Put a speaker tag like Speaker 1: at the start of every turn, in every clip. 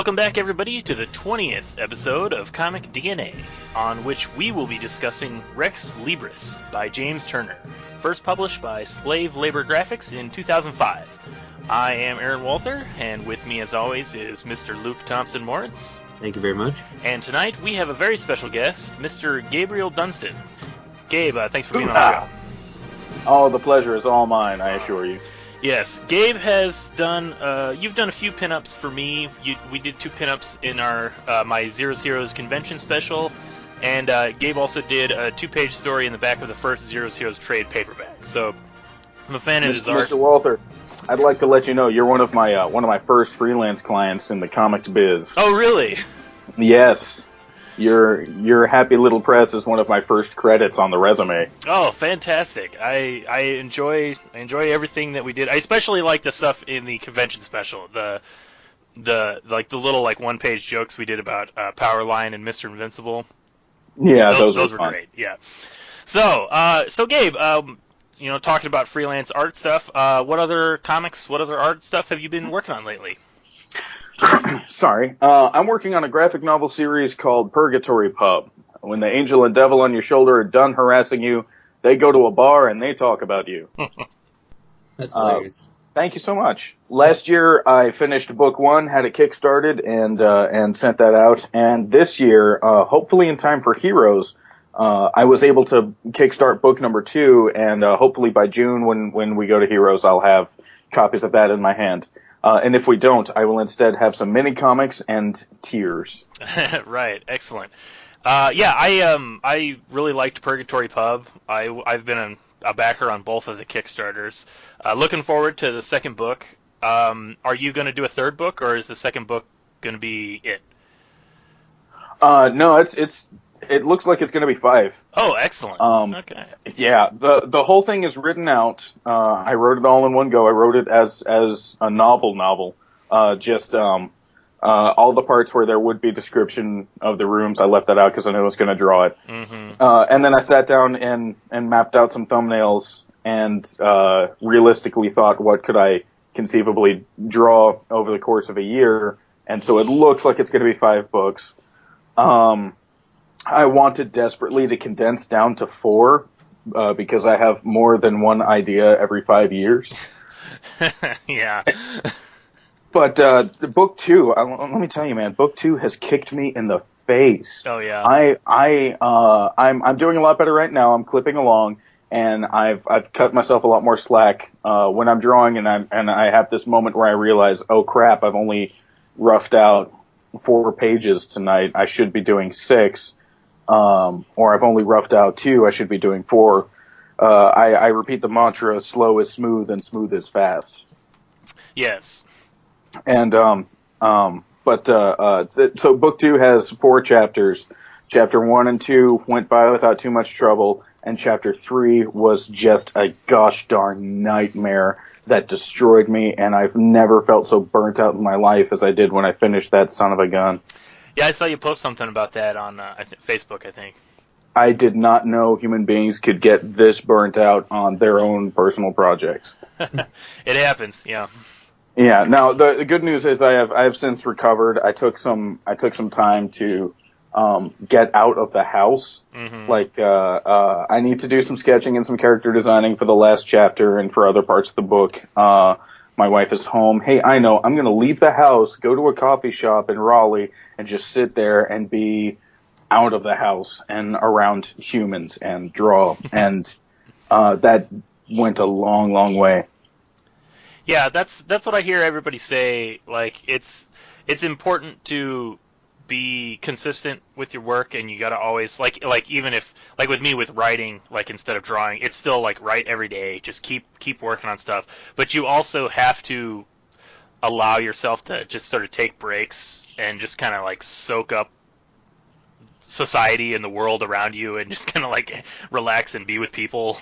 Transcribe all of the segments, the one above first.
Speaker 1: Welcome back, everybody, to the 20th episode of Comic DNA, on which we will be discussing Rex Libris by James Turner, first published by Slave Labor Graphix in 2005. I am Aaron Walther, and with me, as always, is Mr. Luke Thompson-Moritz.
Speaker 2: Thank you very much.
Speaker 1: And tonight, we have a very special guest, Mr. Gabriel Dunston. Gabe, thanks for being on the show.
Speaker 3: Oh, the pleasure is all mine, I assure you.
Speaker 1: Yes, Gabe has done, you've done a few pinups for me. We did 2 pinups in our my Zero's Heroes convention special, and Gabe also did a 2-page story in the back of the first Zero's Heroes trade paperback. So, I'm a fan of his art.
Speaker 3: Mr. Walther, I'd like to let you know you're one of my first freelance clients in the comics biz.
Speaker 1: Oh, really?
Speaker 3: Yes. Your Happy Little Press is one of my first credits on the resume.
Speaker 1: Oh, fantastic! I enjoy everything that we did. I especially like the stuff in the convention special. The little 1-page jokes we did about Powerline and Mr. Invincible.
Speaker 3: Yeah, those
Speaker 1: were great. Yeah. So Gabe, talking about freelance art stuff. What other comics? What other art stuff have you been working on lately?
Speaker 3: Sorry. I'm working on a graphic novel series called Purgatory Pub. When the angel and devil on your shoulder are done harassing you, they go to a bar and they talk about you.
Speaker 2: That's hilarious.
Speaker 3: Thank you so much. Last year I finished book 1, had it kickstarted, and sent that out. And this year, hopefully in time for Heroes, I was able to kickstart book number 2, and hopefully by June when we go to Heroes, I'll have copies of that in my hand. And if we don't, I will instead have some mini comics and tears.
Speaker 1: Right, excellent. I really liked Purgatory Pub. I've been a backer on both of the Kickstarters. Looking forward to the second book. Are you going to do a third book, or is the second book going to be it?
Speaker 3: No, it looks like it's going to be 5.
Speaker 1: Oh, excellent. Okay.
Speaker 3: Yeah, the whole thing is written out. I wrote it all in one go. I wrote it as a novel. Just all the parts where there would be description of the rooms, I left that out because I knew I was going to draw it. Mm-hmm. And then I sat down and mapped out some thumbnails and realistically thought, what could I conceivably draw over the course of a year? And so it looks like it's going to be 5 books. I wanted desperately to condense down to 4 because I have more than one idea every 5 years.
Speaker 1: Yeah.
Speaker 3: But book 2, let me tell you, man, book 2 has kicked me in the face.
Speaker 1: Oh yeah.
Speaker 3: I'm doing a lot better right now. I'm clipping along, and I've cut myself a lot more slack when I'm drawing, and I have this moment where I realize, oh crap, I've only roughed out 4 pages tonight. I should be doing 6. Or I've only roughed out 2, I should be doing 4. I repeat the mantra, slow is smooth and smooth is fast.
Speaker 1: Yes.
Speaker 3: And, so book 2 has 4 chapters. Chapter 1 and 2 went by without too much trouble, and chapter 3 was just a gosh darn nightmare that destroyed me, and I've never felt so burnt out in my life as I did when I finished that son of a gun.
Speaker 1: Yeah, I saw you post something about that on Facebook, I think.
Speaker 3: I did not know human beings could get this burnt out on their own personal projects.
Speaker 1: It happens, yeah.
Speaker 3: Yeah. Now the good news is I have since recovered. I took some time to get out of the house. Mm-hmm. I need to do some sketching and some character designing for the last chapter and for other parts of the book. My wife is home. Hey, I know, I'm going to leave the house, go to a coffee shop in Raleigh, and just sit there and be out of the house and around humans and draw. And that went a long, long way.
Speaker 1: Yeah, that's what I hear everybody say. Like, it's important to be consistent with your work, and you gotta always like even if like with me with writing, like instead of drawing, it's still like write every day, just keep working on stuff, but you also have to allow yourself to just sort of take breaks and just kind of like soak up society and the world around you and just kind of like relax and be with people.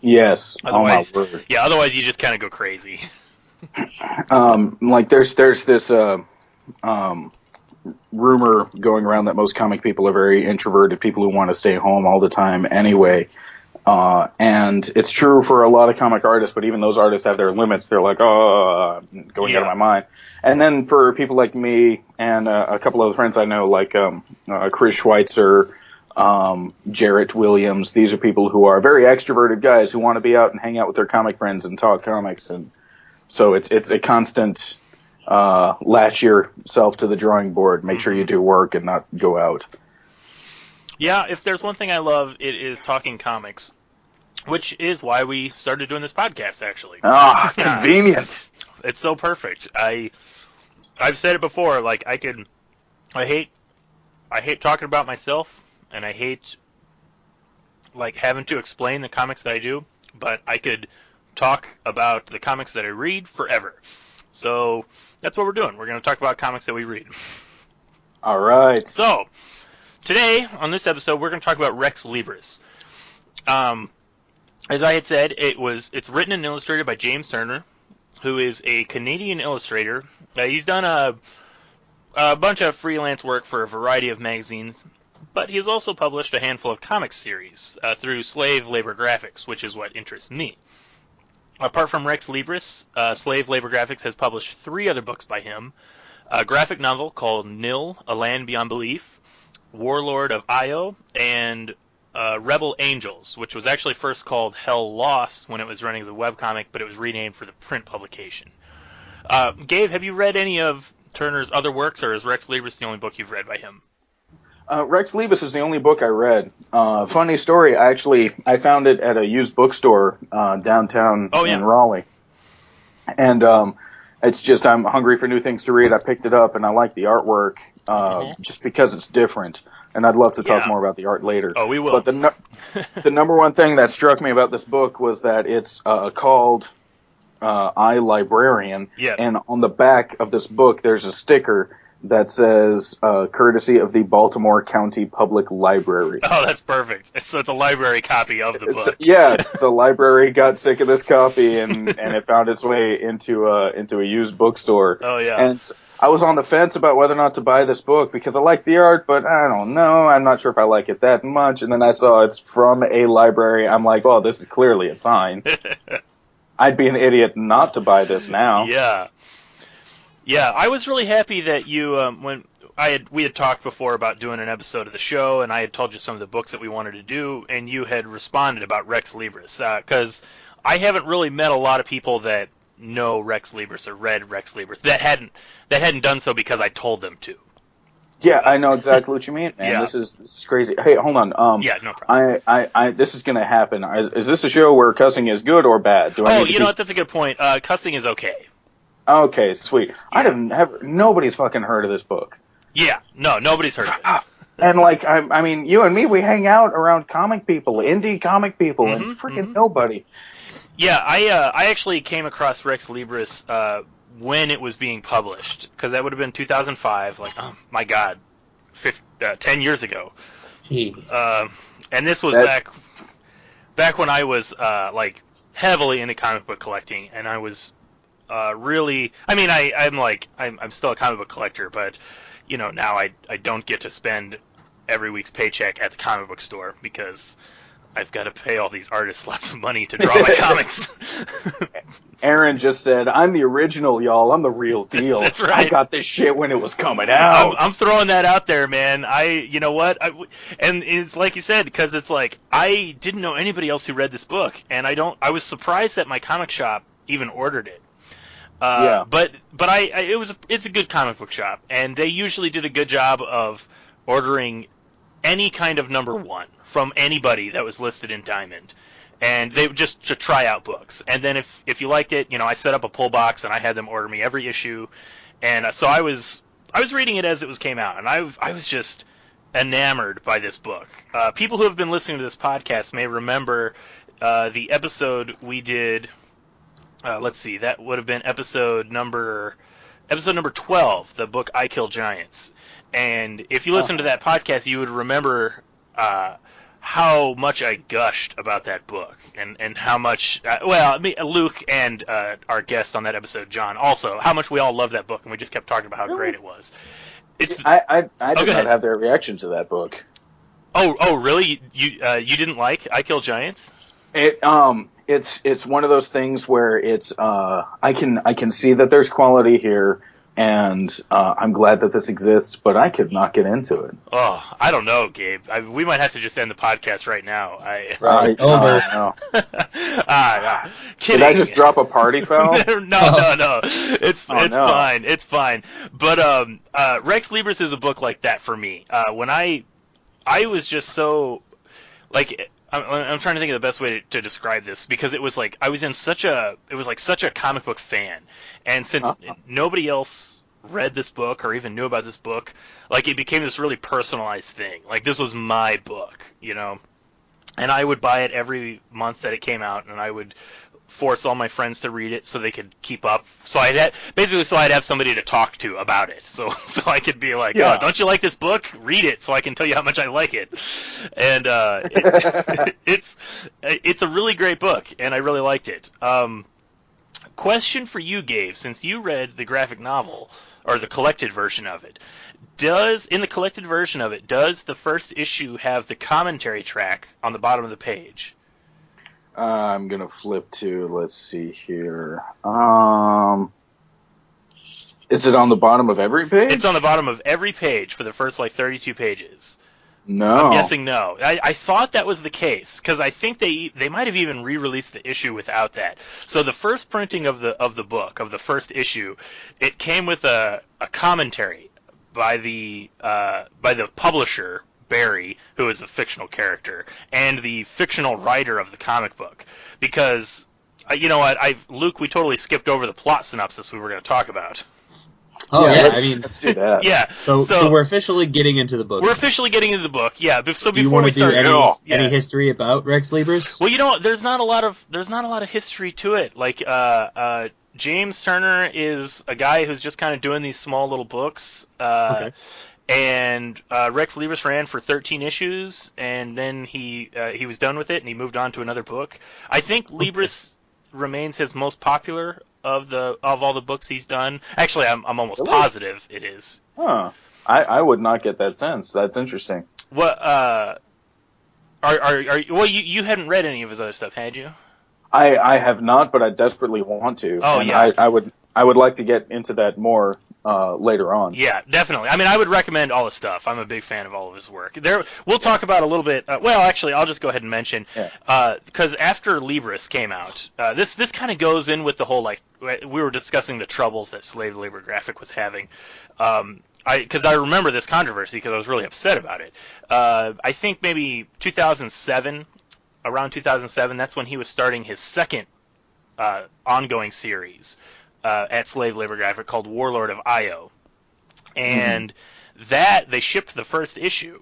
Speaker 3: Yes.
Speaker 1: Otherwise, yeah, otherwise you just kind of go crazy.
Speaker 3: Like there's this rumor going around that most comic people are very introverted people who want to stay home all the time anyway. And it's true for a lot of comic artists, but even those artists have their limits. They're like, oh, I'm going out of my mind. And then for people like me and a couple of friends I know, like Chris Schweitzer, Jarrett Williams, these are people who are very extroverted guys who want to be out and hang out with their comic friends and talk comics. And so it's a constant latch yourself to the drawing board, make sure you do work and not go out.
Speaker 1: Yeah, if there's one thing I love, it is talking comics, which is why we started doing this podcast, actually.
Speaker 3: Ah, convenient.
Speaker 1: It's so perfect. I've said it before, like, I hate talking about myself, and I hate, like, having to explain the comics that I do, but I could talk about the comics that I read forever. So that's what we're doing. We're going to talk about comics that we read.
Speaker 3: All right.
Speaker 1: So today, on this episode, we're going to talk about Rex Libris. As I had said, it's written and illustrated by James Turner, who is a Canadian illustrator. He's done a bunch of freelance work for a variety of magazines, but he has also published a handful of comic series through Slave Labor Graphix, which is what interests me. Apart from Rex Libris, Slave Labor Graphix has published 3 other books by him: a graphic novel called Nil, A Land Beyond Belief, Warlord of Io, and Rebel Angels, which was actually first called Hell Lost when it was running as a webcomic, but it was renamed for the print publication. Gabe, have you read any of Turner's other works, or is Rex Libris the only book you've read by him?
Speaker 3: Rex Libris is the only book I read. Funny story, I found it at a used bookstore downtown in Raleigh. And it's just, I'm hungry for new things to read. I picked it up, and I like the artwork just because it's different. And I'd love to talk more about the art later.
Speaker 1: Oh, we will.
Speaker 3: But the number one thing that struck me about this book was that it's called I, Librarian.
Speaker 1: Yeah.
Speaker 3: And on the back of this book, there's a sticker that says, courtesy of the Baltimore County Public Library.
Speaker 1: Oh, that's perfect. So it's a library copy of the book.
Speaker 3: Yeah, the library got sick of this copy, and it found its way into a used bookstore.
Speaker 1: Oh, yeah.
Speaker 3: And I was on the fence about whether or not to buy this book, because I like the art, but I don't know. I'm not sure if I like it that much. And then I saw it's from a library. I'm like, well, this is clearly a sign. I'd be an idiot not to buy this now.
Speaker 1: Yeah. Yeah, I was really happy that you, when we had talked before about doing an episode of the show, and I had told you some of the books that we wanted to do, and you had responded about Rex Libris, because I haven't really met a lot of people that know Rex Libris or read Rex Libris that hadn't done so because I told them to.
Speaker 3: Yeah, I know exactly what you mean, man.
Speaker 1: Yeah.
Speaker 3: This is crazy. Hey, hold on.
Speaker 1: Yeah, no problem.
Speaker 3: I this is gonna happen. Is this a show where cussing is good or bad?
Speaker 1: You know what? That's a good point. Cussing is okay.
Speaker 3: Okay, sweet.
Speaker 1: Yeah.
Speaker 3: Nobody's fucking heard of this book.
Speaker 1: Yeah, no, nobody's heard of it.
Speaker 3: And like, I mean, you and me, we hang out around comic people, indie comic people, and freaking nobody.
Speaker 1: Yeah, I actually came across Rex Libris when it was being published, because that would have been 2005. Like, oh my god, 10 years ago.
Speaker 2: Jeez.
Speaker 1: And this was back when I was like heavily into comic book collecting, and I was really. I mean, I'm still a comic book collector, but you know, now I don't get to spend every week's paycheck at the comic book store because I've got to pay all these artists lots of money to draw my comics.
Speaker 3: Aaron just said, "I'm the original, y'all. I'm the real deal."
Speaker 1: That's right.
Speaker 3: I got this shit when it was coming out.
Speaker 1: I'm throwing that out there, man. You know what? And it's like you said, because it's like I didn't know anybody else who read this book, and I was surprised that my comic shop even ordered it.
Speaker 3: Yeah.
Speaker 1: But it's a good comic book shop, and they usually did a good job of ordering any kind of number 1 from anybody that was listed in Diamond, and they just to try out books. And then if you liked it, you know, I set up a pull box and I had them order me every issue, and so I was reading it as it came out, and I was just enamored by this book. People who have been listening to this podcast may remember the episode we did. Let's see, that would have been episode number 12, the book I Kill Giants. And if you listen to that podcast, you would remember how much I gushed about that book, and how much Luke and our guest on that episode, John, also how much we all loved that book, and we just kept talking about how great it was.
Speaker 3: I did not have their reaction to that book.
Speaker 1: Oh, really? You didn't like I Kill Giants?
Speaker 3: It's one of those things where it's I can see that there's quality here, and I'm glad that this exists, but I could not get into it.
Speaker 1: Oh, I don't know, Gabe. We might have to just end the podcast right now.
Speaker 2: Right. Over.
Speaker 3: No.
Speaker 1: Kidding.
Speaker 3: Did I just drop a party foul?
Speaker 1: No. It's
Speaker 3: no.
Speaker 1: fine. It's fine. But Rex Libris is a book like that for me. When I was just so like. I'm trying to think of the best way to describe this, because it was like I was in such a comic book fan, and since nobody else read this book or even knew about this book, like it became this really personalized thing. Like this was my book, you know, and I would buy it every month that it came out, and I would force all my friends to read it so they could keep up. So I'd have somebody to talk to about it. So I could be like, oh, don't you like this book? Read it so I can tell you how much I like it. And it's a really great book, and I really liked it. Question for you, Gabe, since you read the graphic novel, or the collected version of it, does the first issue have the commentary track on the bottom of the page?
Speaker 3: I'm gonna flip to, let's see here. Is it on the bottom of every page?
Speaker 1: It's on the bottom of every page for the first 32 pages.
Speaker 3: No.
Speaker 1: I'm guessing no. I thought that was the case, because I think they might have even re-released the issue without that. So the first printing of the book, of the first issue, it came with a commentary by the publisher, Barry, who is a fictional character, and the fictional writer of the comic book. Because, you know what, Luke, we totally skipped over the plot synopsis we were going to talk about.
Speaker 2: Oh, yeah,
Speaker 3: let's do that.
Speaker 1: Yeah.
Speaker 2: So we're officially getting into the book.
Speaker 1: We're officially getting into the book, yeah. So
Speaker 2: do you
Speaker 1: before
Speaker 2: want
Speaker 1: we
Speaker 2: to do
Speaker 1: start,
Speaker 2: any history about Rex Libris?
Speaker 1: Well, you know, there's not a lot of history to it. Like, James Turner is a guy who's just kind of doing these small little books.
Speaker 2: Okay.
Speaker 1: And Rex Libris ran for 13 issues, and then he was done with it, and he moved on to another book. I think Libris remains his most popular of all the books he's done. Actually, I'm almost positive it is.
Speaker 3: Huh. I would not get that sense. That's interesting.
Speaker 1: What you hadn't read any of his other stuff, had you?
Speaker 3: I have not, but I desperately want to.
Speaker 1: Oh,
Speaker 3: and
Speaker 1: yeah.
Speaker 3: I would like to get into that more later on.
Speaker 1: Yeah, definitely. I mean, I would recommend all his stuff. I'm a big fan of all of his work. We'll talk about a little bit. Actually, I'll just go ahead and mention, because after Libris came out, this kind of goes in with the whole, like, we were discussing the troubles that Slave Labor Graphix was having. Because I remember this controversy because I was really upset about it. I think maybe 2007, around 2007, that's when he was starting his second ongoing series at Slave Labor Graphix called Warlord of Io. And that, they shipped the first issue.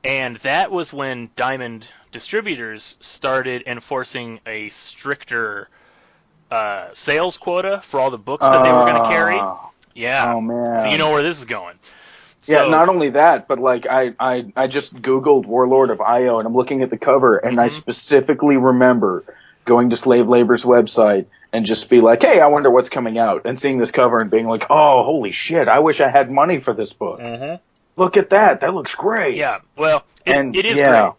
Speaker 1: And that was when Diamond Distributors started enforcing a stricter sales quota for all the books that they were going to carry. Yeah.
Speaker 3: Oh, man.
Speaker 1: So you know where this is going.
Speaker 3: Yeah,
Speaker 1: So,
Speaker 3: not only that, but like I just Googled Warlord of Io, and I'm looking at the cover, and I specifically remember going to Slave Labor's website and just be like, hey, I wonder what's coming out, and seeing this cover and being like, oh, holy shit, I wish I had money for this book. Look at that. That looks great.
Speaker 1: Yeah, well, it is great.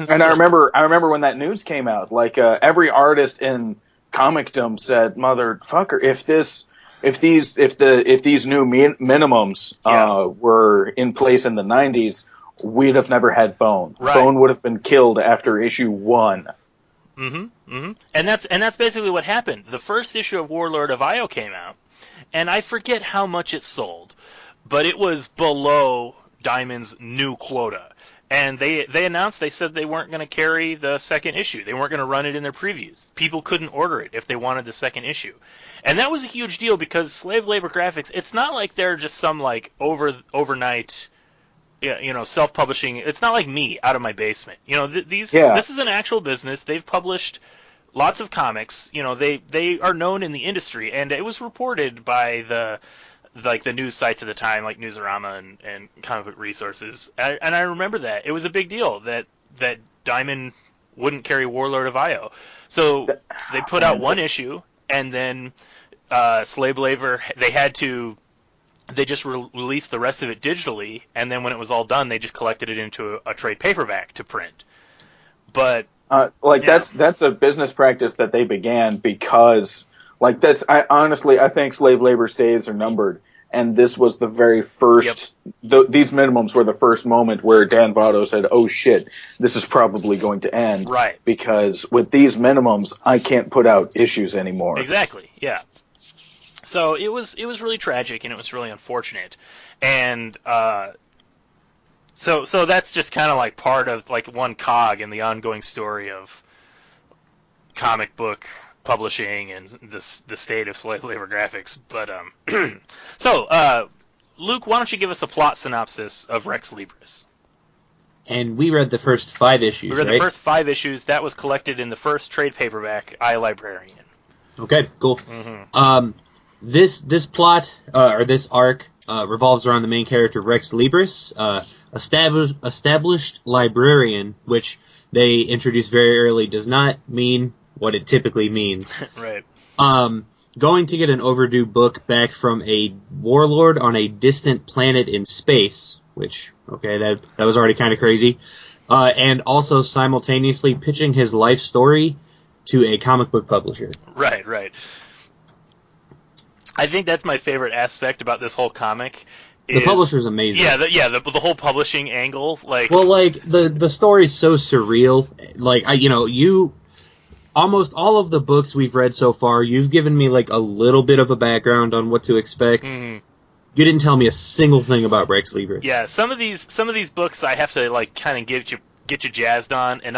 Speaker 3: And I remember when that news came out, like every artist in comicdom said, motherfucker, if these new minimums were in place in the 90s, we'd have never had Bone.
Speaker 1: Right.
Speaker 3: Bone would have been killed after issue 1.
Speaker 1: And that's basically what happened. The first issue of Warlord of Io came out, and I forget how much it sold, but it was below Diamond's new quota. And they announced, they said they weren't going to carry the second issue. They weren't going to run it in their previews. People couldn't order it if they wanted the second issue. And that was a huge deal because Slave Labor Graphix, it's not like they're just some like overnight, self-publishing. It's not like me out of my basement. This is an actual business. They've published lots of comics. They are known in the industry, and it was reported by the news sites at the time, like Newsarama and Comic Book Resources. And I remember that. It was a big deal that Diamond wouldn't carry Warlord of Io. So they put out one issue, and then Slave Labor, they just released the rest of it digitally, and then when it was all done, they just collected it into a trade paperback to print. But
Speaker 3: That's a business practice that they began because, I think slave labor's days are numbered, and this was the very first. These minimums were the first moment where Dan Votto said, "Oh shit, this is probably going to end."
Speaker 1: Right.
Speaker 3: Because with these minimums, I can't put out issues anymore.
Speaker 1: Exactly. Yeah. So it was really tragic, and it was really unfortunate, and so that's just kind of like part of like one cog in the ongoing story of comic book publishing and the state of slave labor graphics. But so Luke, why don't you give us a plot synopsis of Rex Libris?
Speaker 2: And we read the first 5 issues.
Speaker 1: We read
Speaker 2: right?
Speaker 1: the first 5 issues. That was collected in the first trade paperback, I, Librarian.
Speaker 2: Okay, cool.
Speaker 1: Mm-hmm.
Speaker 2: This plot or this arc revolves around the main character Rex Libris, established librarian, which they introduced very early does not mean what it typically means.
Speaker 1: Right.
Speaker 2: Going to get an overdue book back from a warlord on a distant planet in space, which, okay, that was already kind of crazy, and also simultaneously pitching his life story to a comic book publisher.
Speaker 1: Right. I think that's my favorite aspect about this whole comic.
Speaker 2: The publisher's amazing.
Speaker 1: Yeah, the whole publishing angle, like.
Speaker 2: Well, like the story's so surreal. Like you almost all of the books we've read so far, you've given me like a little bit of a background on what to expect.
Speaker 1: Mm-hmm.
Speaker 2: You didn't tell me a single thing about Rex Libris.
Speaker 1: Yeah, some of these books I have to like kind of get you jazzed on, and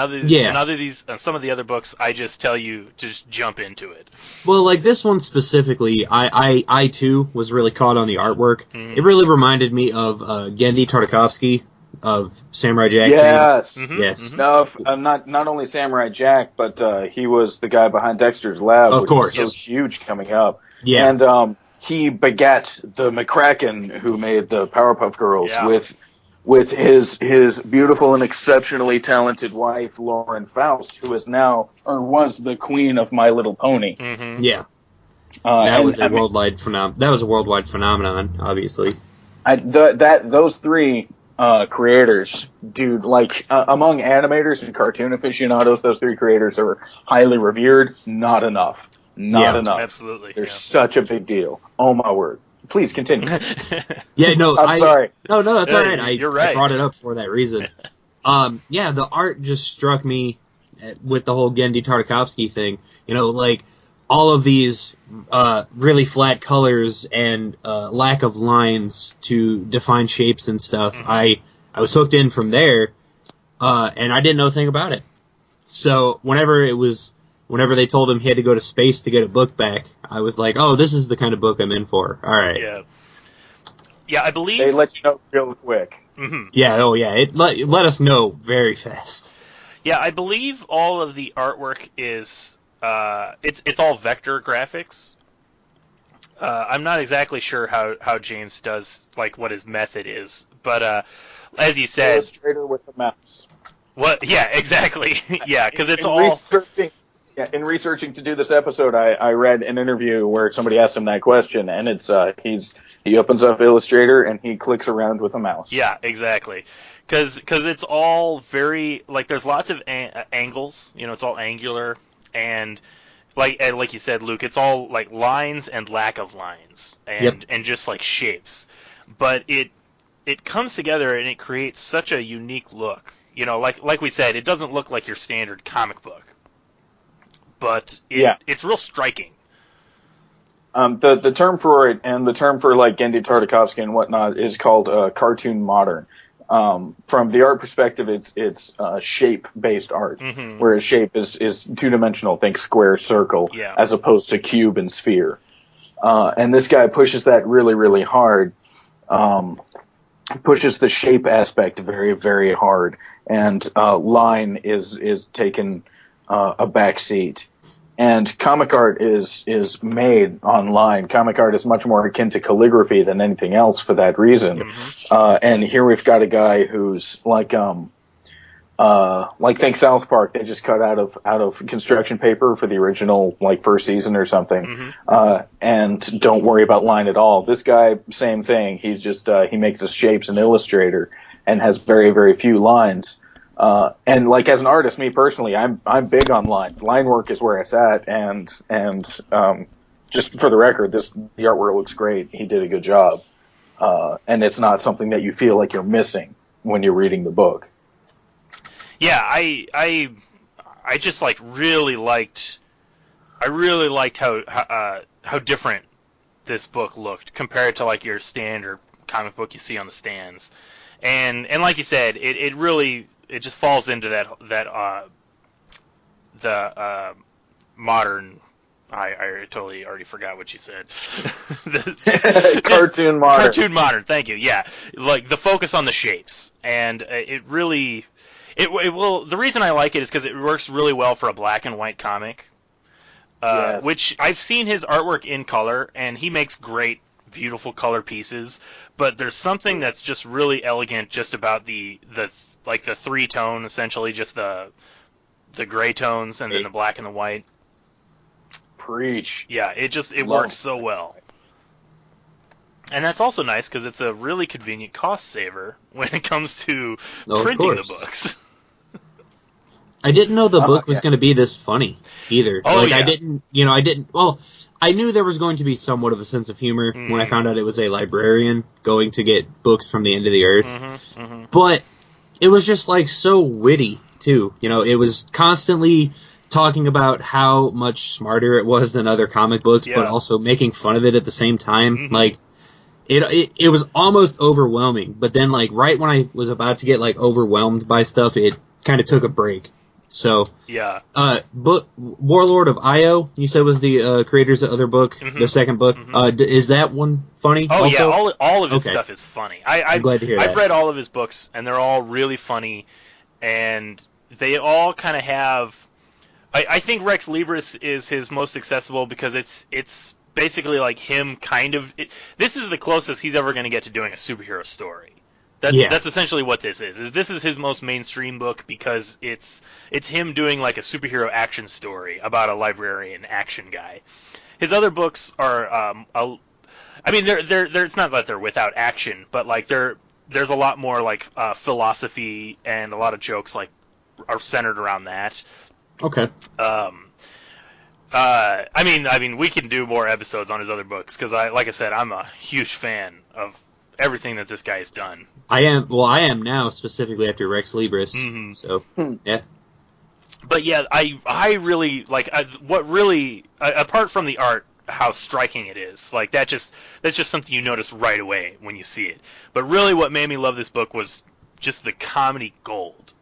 Speaker 1: some of the other books I just tell you to just jump into it.
Speaker 2: Well, like this one specifically, I too was really caught on the artwork.
Speaker 1: Mm-hmm.
Speaker 2: It really reminded me of Gendy Tartakovsky of Samurai Jack.
Speaker 3: Yes.
Speaker 2: Mm-hmm. Yes.
Speaker 3: No, not only Samurai Jack, but he was the guy behind Dexter's Lab,
Speaker 2: of course,
Speaker 3: so huge coming up.
Speaker 2: Yeah,
Speaker 3: and he begat the McCracken who made the Powerpuff Girls with his beautiful and exceptionally talented wife Lauren Faust, who is now or was the queen of My Little Pony.
Speaker 1: Mm-hmm.
Speaker 2: Yeah, that was a worldwide phenomenon. Obviously,
Speaker 3: those 3 creators, dude, like among animators and cartoon aficionados, those 3 creators are highly revered. Not enough.
Speaker 1: Absolutely.
Speaker 3: They're such a big deal. Oh my word. Please continue.
Speaker 2: Yeah, no,
Speaker 3: I'm sorry.
Speaker 2: No, that's all right.
Speaker 1: You're right.
Speaker 2: I brought it up for that reason. Yeah, the art just struck me with the whole Gendy Tartakovsky thing. Like all of these really flat colors and lack of lines to define shapes and stuff. Mm-hmm. I was hooked in from there, and I didn't know a thing about it. So whenever they told him he had to go to space to get a book back, I was like, oh, this is the kind of book I'm in for. All right.
Speaker 1: Yeah, I believe...
Speaker 3: They let you know real quick.
Speaker 1: Mm-hmm.
Speaker 2: Yeah, it let us know very fast.
Speaker 1: Yeah, I believe all of the artwork is... it's all vector graphics. I'm not exactly sure how James does, like, what his method is. But, as you said...
Speaker 3: Illustrator with the mouse.
Speaker 1: What? Yeah, exactly. Yeah, because it's all...
Speaker 3: In researching to do this episode, I read an interview where somebody asked him that question, and it's he opens up Illustrator and he clicks around with a mouse.
Speaker 1: Yeah, exactly. Because it's all very like there's lots of angles. It's all angular and like you said, Luke, it's all like lines and lack of lines and just like shapes. But it comes together and it creates such a unique look. Like we said, it doesn't look like your standard comic book. But it's real striking. The term for it and the term for like Gendy Tartakovsky and whatnot is called cartoon modern. From the art perspective, it's shape-based art, whereas shape is 2-dimensional. Think square, circle, as opposed to cube and sphere. And this guy pushes that really, really hard. Pushes the shape aspect very, very hard, and line is taken a back seat. And comic art is made online. Comic art is much more akin to calligraphy than anything else for that reason. And here we've got a guy who's like think South Park. They just cut out of construction paper for the original first season or something, and don't worry about line at all. This guy, same thing. He's just he makes his shapes in Illustrator and has very, very few lines.
Speaker 3: And like as an artist, me personally, I'm big on lines. Line work is where it's at, and just for the record, the artwork looks great. He did a good job, and it's not something that you feel like you're missing when you're reading the book.
Speaker 1: Yeah, I just like really liked how different this book looked compared to like your standard comic book you see on the stands, and like you said, it really just falls into the modern. I totally already forgot what you said.
Speaker 3: Cartoon modern.
Speaker 1: Cartoon modern. Thank you. Yeah, like the focus on the shapes, and it really, it will. The reason I like it is because it works really well for a black and white comic.
Speaker 3: Yes.
Speaker 1: Which I've seen his artwork in color, and he makes great, beautiful color pieces. But there's something that's just really elegant, just about the three tone, essentially, just the gray tones and then the black and the white.
Speaker 3: Preach.
Speaker 1: Yeah, it works so well. And that's also nice because it's a really convenient cost saver when it comes to printing the books.
Speaker 2: I didn't know the book was going to be this funny either.
Speaker 1: Oh,
Speaker 2: like,
Speaker 1: yeah.
Speaker 2: I knew there was going to be somewhat of a sense of humor when I found out it was a librarian going to get books from the end of the earth. But it was just like so witty too. It was constantly talking about how much smarter it was than other comic books, but also making fun of it at the same time. Like, it was almost overwhelming, but then like right when I was about to get like overwhelmed by stuff, it kind of took a break. So
Speaker 1: yeah,
Speaker 2: book Warlord of Io, you said was the creators of the other book, the second book. Is that one funny?
Speaker 1: Oh
Speaker 2: also?
Speaker 1: yeah, all of his stuff is funny.
Speaker 2: I'm glad to hear that.
Speaker 1: I've read all of his books, and they're all really funny, and they all kind of have. I think Rex Libris is his most accessible because it's basically like him kind of. This is the closest he's ever going to get to doing a superhero story. That's essentially what this is. This is his most mainstream book because it's him doing like a superhero action story about a librarian action guy. His other books are they're it's not that they're without action, but like there's a lot more like philosophy, and a lot of jokes like are centered around that.
Speaker 2: Okay.
Speaker 1: We can do more episodes on his other books because like I said, I'm a huge fan of everything that this guy has done.
Speaker 2: I am now, specifically after Rex Libris. So, yeah.
Speaker 1: But yeah, I really like what really apart from the art, how striking it is. Like that's just something you notice right away when you see it. But really, what made me love this book was just the comedy gold.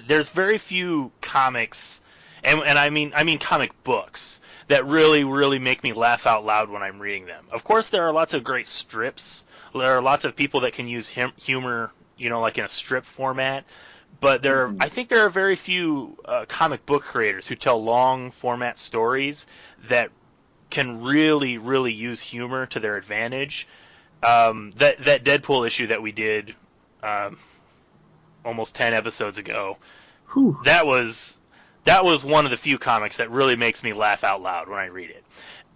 Speaker 1: There's very few comics, and I mean comic books that really make me laugh out loud when I'm reading them. Of course, there are lots of great strips. There are lots of people that can use humor, like in a strip format. But I think there are very few comic book creators who tell long format stories that can really use humor to their advantage. That Deadpool issue that we did almost 10 episodes ago, that was one of the few comics that really makes me laugh out loud when I read it.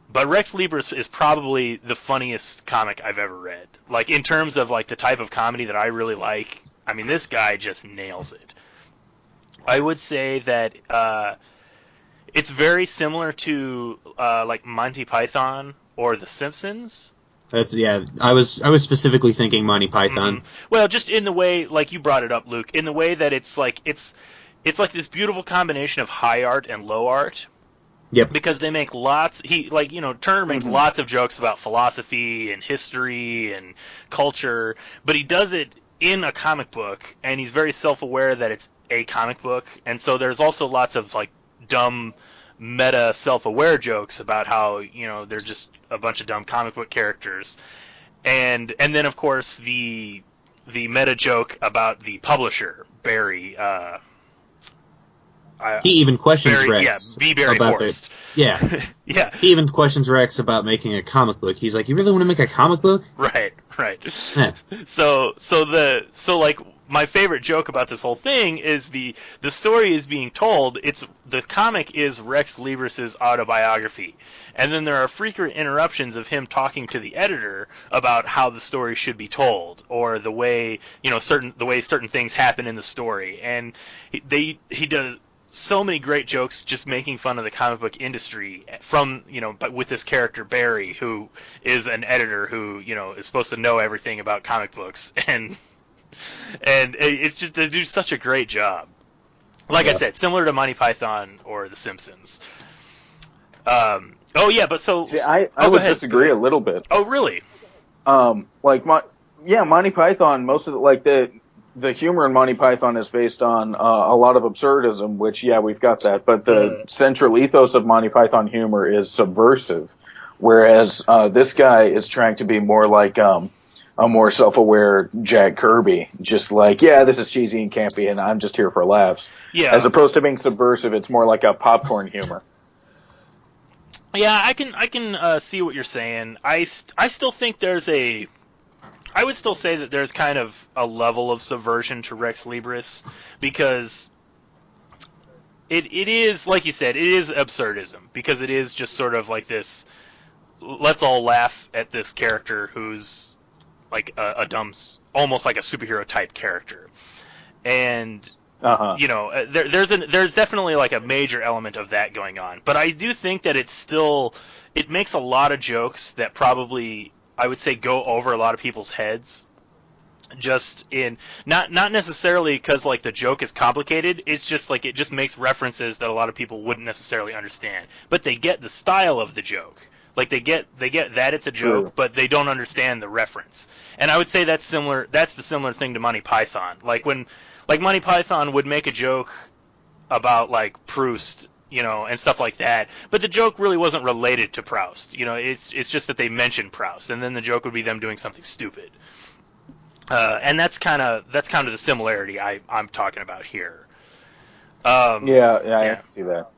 Speaker 1: But Rex Libris is probably the funniest comic I've ever read. Like, in terms of like the type of comedy that I really like, I mean, this guy just nails it. I would say that it's very similar to like Monty Python or The Simpsons.
Speaker 2: I was specifically thinking Monty Python.
Speaker 1: Well, just in the way, like you brought it up, Luke, in the way that it's like this beautiful combination of high art and low art.
Speaker 2: Yep.
Speaker 1: Because they make Turner makes lots of jokes about philosophy and history and culture, but he does it in a comic book, and he's very self-aware that it's a comic book, and so there's also lots of like dumb meta self-aware jokes about how they're just a bunch of dumb comic book characters, and then of course the meta joke about the publisher Barry.
Speaker 2: He even questions
Speaker 1: very,
Speaker 2: Rex.
Speaker 1: Yeah, be very
Speaker 2: about
Speaker 1: forced.
Speaker 2: Yeah.
Speaker 1: Yeah.
Speaker 2: He even questions Rex about making a comic book. He's like, "You really want to make a comic book?"
Speaker 1: Right.
Speaker 2: Yeah.
Speaker 1: So like my favorite joke about this whole thing is the story is being told. The comic is Rex Libris' autobiography, and then there are frequent interruptions of him talking to the editor about how the story should be told, or the way certain things happen in the story, and he does so many great jokes just making fun of the comic book industry from, but with this character Barry, who is an editor who, is supposed to know everything about comic books, and it's just, they do such a great job. Like I said, similar to Monty Python or The Simpsons. I
Speaker 3: would disagree a little bit.
Speaker 1: Oh, really?
Speaker 3: Monty Python, most of the humor in Monty Python is based on a lot of absurdism, which, we've got that. But the central ethos of Monty Python humor is subversive, whereas this guy is trying to be more like a more self-aware Jack Kirby. Just like, this is cheesy and campy, and I'm just here for laughs.
Speaker 1: Yeah.
Speaker 3: As opposed to being subversive, it's more like a popcorn humor.
Speaker 1: Yeah, I can see what you're saying. I still think I would still say that there's kind of a level of subversion to Rex Libris, because it is, like you said, it is absurdism, because it is just sort of like this, let's all laugh at this character who's like a dumb, almost like a superhero type character. And, there's definitely like a major element of that going on. But I do think that it makes a lot of jokes that probably, I would say, go over a lot of people's heads, just in not necessarily because like the joke is complicated. It's just like it just makes references that a lot of people wouldn't necessarily understand, but they get the style of the joke. Like they get that it's a joke,
Speaker 3: True.
Speaker 1: but they don't understand the reference. And I would say that's similar. That's the similar thing to Monty Python. Like when Monty Python would make a joke about like Proust, and stuff like that. But the joke really wasn't related to Proust. It's just that they mentioned Proust, and then the joke would be them doing something stupid. And that's kind of the similarity I'm talking about here.
Speaker 3: I can see that.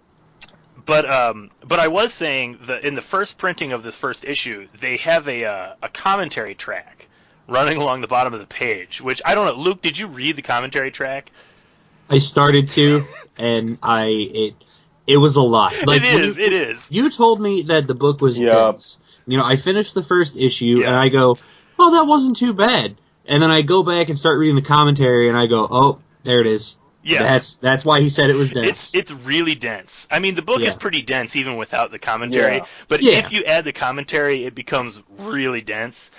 Speaker 1: But I was saying that in the first printing of this first issue, they have a commentary track running along the bottom of the page, which I don't know. Luke, did you read the commentary track?
Speaker 2: I started to, and it was a lot. Like,
Speaker 1: it is.
Speaker 2: You told me that the book was dense. I finished the first issue, and I go, oh, that wasn't too bad. And then I go back and start reading the commentary, and I go, oh, there it is. Yeah. That's why he said it was dense.
Speaker 1: It's really dense. I mean, the book is pretty dense even without the commentary. But if you add the commentary, it becomes really dense.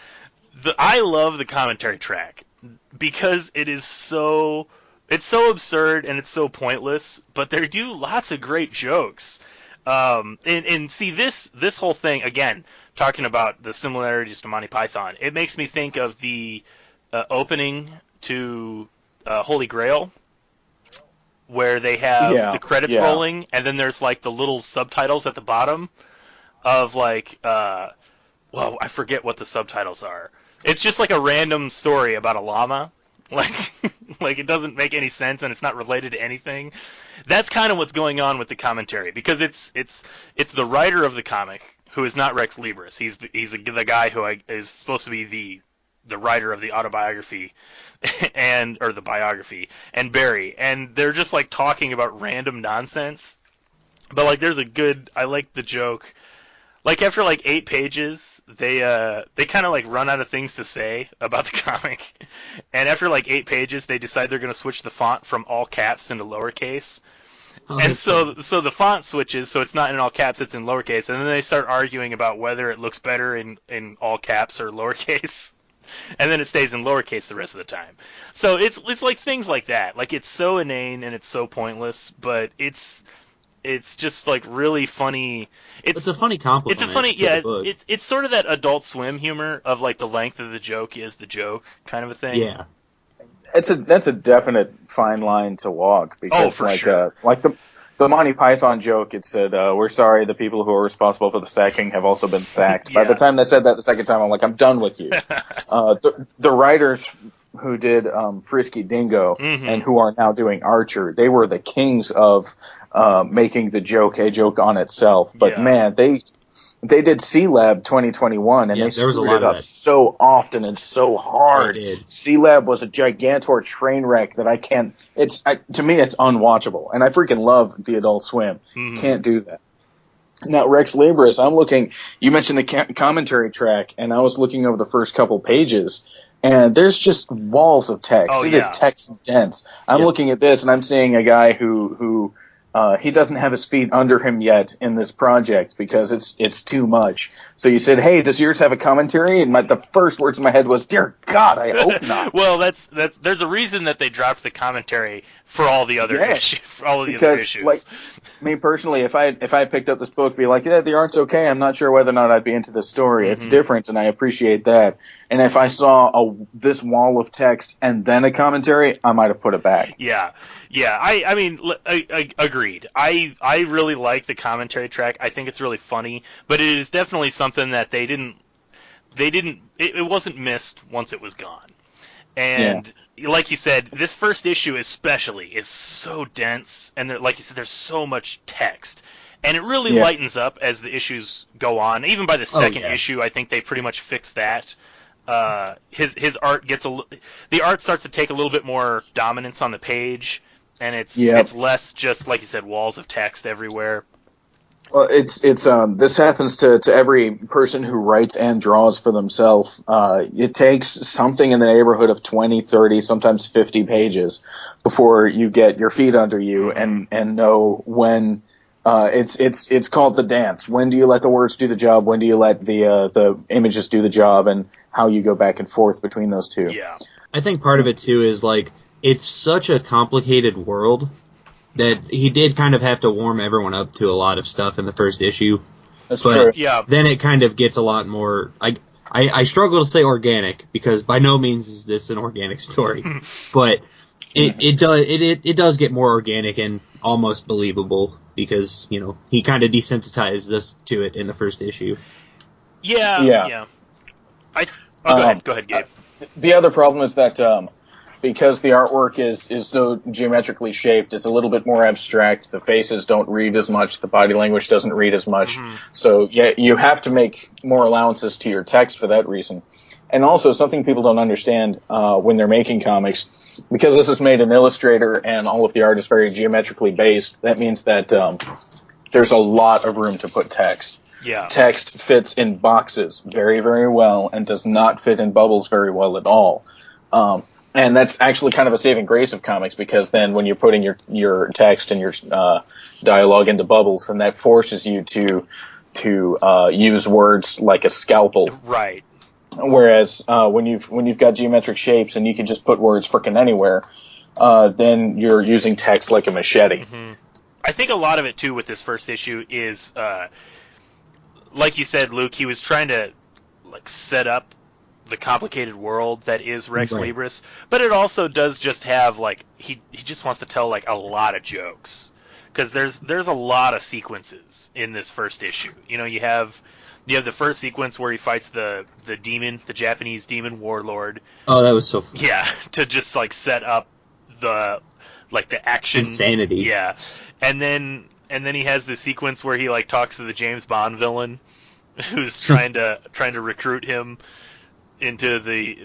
Speaker 1: I love the commentary track because it's so absurd and it's so pointless, but they do lots of great jokes. And see, this whole thing, again, talking about the similarities to Monty Python, it makes me think of the opening to Holy Grail, where they have the credits rolling, and then there's like the little subtitles at the bottom of like, I forget what the subtitles are. It's just like a random story about a llama. Like it doesn't make any sense, and it's not related to anything. That's kind of what's going on with the commentary, because it's the writer of the comic, who is not Rex Libris. He's the guy who is supposed to be the writer of the autobiography or the biography, and Barry, and they're just like talking about random nonsense. But like I like the joke. Like after like 8 pages, they kind of like run out of things to say about the comic, and after like 8 pages, they decide they're going to switch the font from all caps into lowercase, and so the font switches, so it's not in all caps, it's in lowercase, and then they start arguing about whether it looks better in all caps or lowercase, and then it stays in lowercase the rest of the time. So it's like things like that. Like it's so inane and it's so pointless, but it's just like really funny.
Speaker 2: It's a funny compliment.
Speaker 1: It's a funny, it's sort of that Adult Swim humor of like the length of the joke is the joke kind of a thing.
Speaker 2: Yeah,
Speaker 3: that's a definite fine line to walk, because
Speaker 1: sure.
Speaker 3: Like the Monty Python joke, it said, "We're sorry, the people who are responsible for the sacking have also been sacked." By the time they said that the second time, I'm like, I'm done with you. The writers Frisky Dingo
Speaker 1: Mm-hmm.
Speaker 3: and who are now doing Archer. They were the kings of making the joke a joke on itself. But
Speaker 1: Yeah.
Speaker 3: man, they did C-Lab 2021, and
Speaker 2: Yeah,
Speaker 3: they
Speaker 2: there was a
Speaker 3: screwed
Speaker 2: lot
Speaker 3: it
Speaker 2: of
Speaker 3: up
Speaker 2: that.
Speaker 3: so often and so hard.
Speaker 2: They did.
Speaker 3: C-Lab was a gigantor train wreck that I can't. To me, it's unwatchable, and I freaking love the Adult Swim.
Speaker 1: Mhm.
Speaker 3: Can't do that. Now, Rex Libris, I'm looking. You mentioned the commentary track, and I was looking over the first couple pages, and there's just walls of text.
Speaker 1: Oh,
Speaker 3: It is
Speaker 1: yeah.
Speaker 3: text dense. I'm
Speaker 2: Yeah.
Speaker 3: looking at this, and I'm seeing a guy who he doesn't have his feet under him yet in this project because it's too much. So you said, "Hey, does yours have a commentary?" And the first words in my head was, "Dear God, I hope not."
Speaker 1: Well, that's there's a reason that they dropped the commentary for all the other
Speaker 3: Yes,
Speaker 1: issues. For all of the other
Speaker 3: because,
Speaker 1: issues.
Speaker 3: like, me personally, if I picked up this book, be like, "Yeah, the art's okay. I'm not sure whether or not I'd be into this story. It's
Speaker 1: Mhm.
Speaker 3: different, and I appreciate that." And if I saw this wall of text and then a commentary, I might have put it back.
Speaker 1: Yeah. I mean, I agreed. I really like the commentary track. I think it's really funny, but it is definitely something that they didn't. It wasn't missed once it was gone. And like you said, this first issue especially is so dense, and like you said, there's so much text, and it really lightens up as the issues go on. Even by the second issue, I think they pretty much fixed that. His art the art starts to take a little bit more dominance on the page, and it's less just, like you said, walls of text everywhere.
Speaker 3: Well, it's this happens to every person who writes and draws for themselves. It takes something in the neighborhood of 20, 30, sometimes 50 pages before you get your feet under you and know when. It's called the dance. When do you let the words do the job? When do you let the images do the job? And how you go back and forth between those two.
Speaker 1: Yeah.
Speaker 2: I think part of it too is like it's such a complicated world that he did kind of have to warm everyone up to a lot of stuff in the first issue.
Speaker 3: That's
Speaker 2: but
Speaker 3: true.
Speaker 1: Yeah.
Speaker 2: Then it kind of gets a lot more. I struggle to say organic because by no means is this an organic story, but it does get more organic and almost believable because he kind of desensitized us to it in the first issue.
Speaker 1: Yeah. Go ahead, Gabe.
Speaker 3: The other problem is that because the artwork is so geometrically shaped, it's a little bit more abstract. The faces don't read as much. The body language doesn't read as much.
Speaker 1: Mm-hmm.
Speaker 3: So you have to make more allowances to your text for that reason. And also something people don't understand when they're making comics, because this is made in Illustrator and all of the art is very geometrically based, that means that there's a lot of room to put text.
Speaker 1: Yeah.
Speaker 3: Text fits in boxes very, very well and does not fit in bubbles very well at all. And that's actually kind of a saving grace of comics, because then when you're putting your text and your dialogue into bubbles, then that forces you to use words like a scalpel.
Speaker 1: Right.
Speaker 3: Whereas when you've got geometric shapes and you can just put words frickin' anywhere, then you're using text like a machete.
Speaker 1: Mm-hmm. I think a lot of it too with this first issue is, like you said, Luke, he was trying to set up the complicated world that is Rex Libris, but it also does just have he just wants to tell a lot of jokes, because there's a lot of sequences in this first issue. You have the first sequence where he fights the demon, the Japanese demon warlord.
Speaker 2: Oh, that was so fun.
Speaker 1: Yeah, to just set up the action
Speaker 2: insanity.
Speaker 1: Yeah, and then he has the sequence where he talks to the James Bond villain, who's trying to recruit him into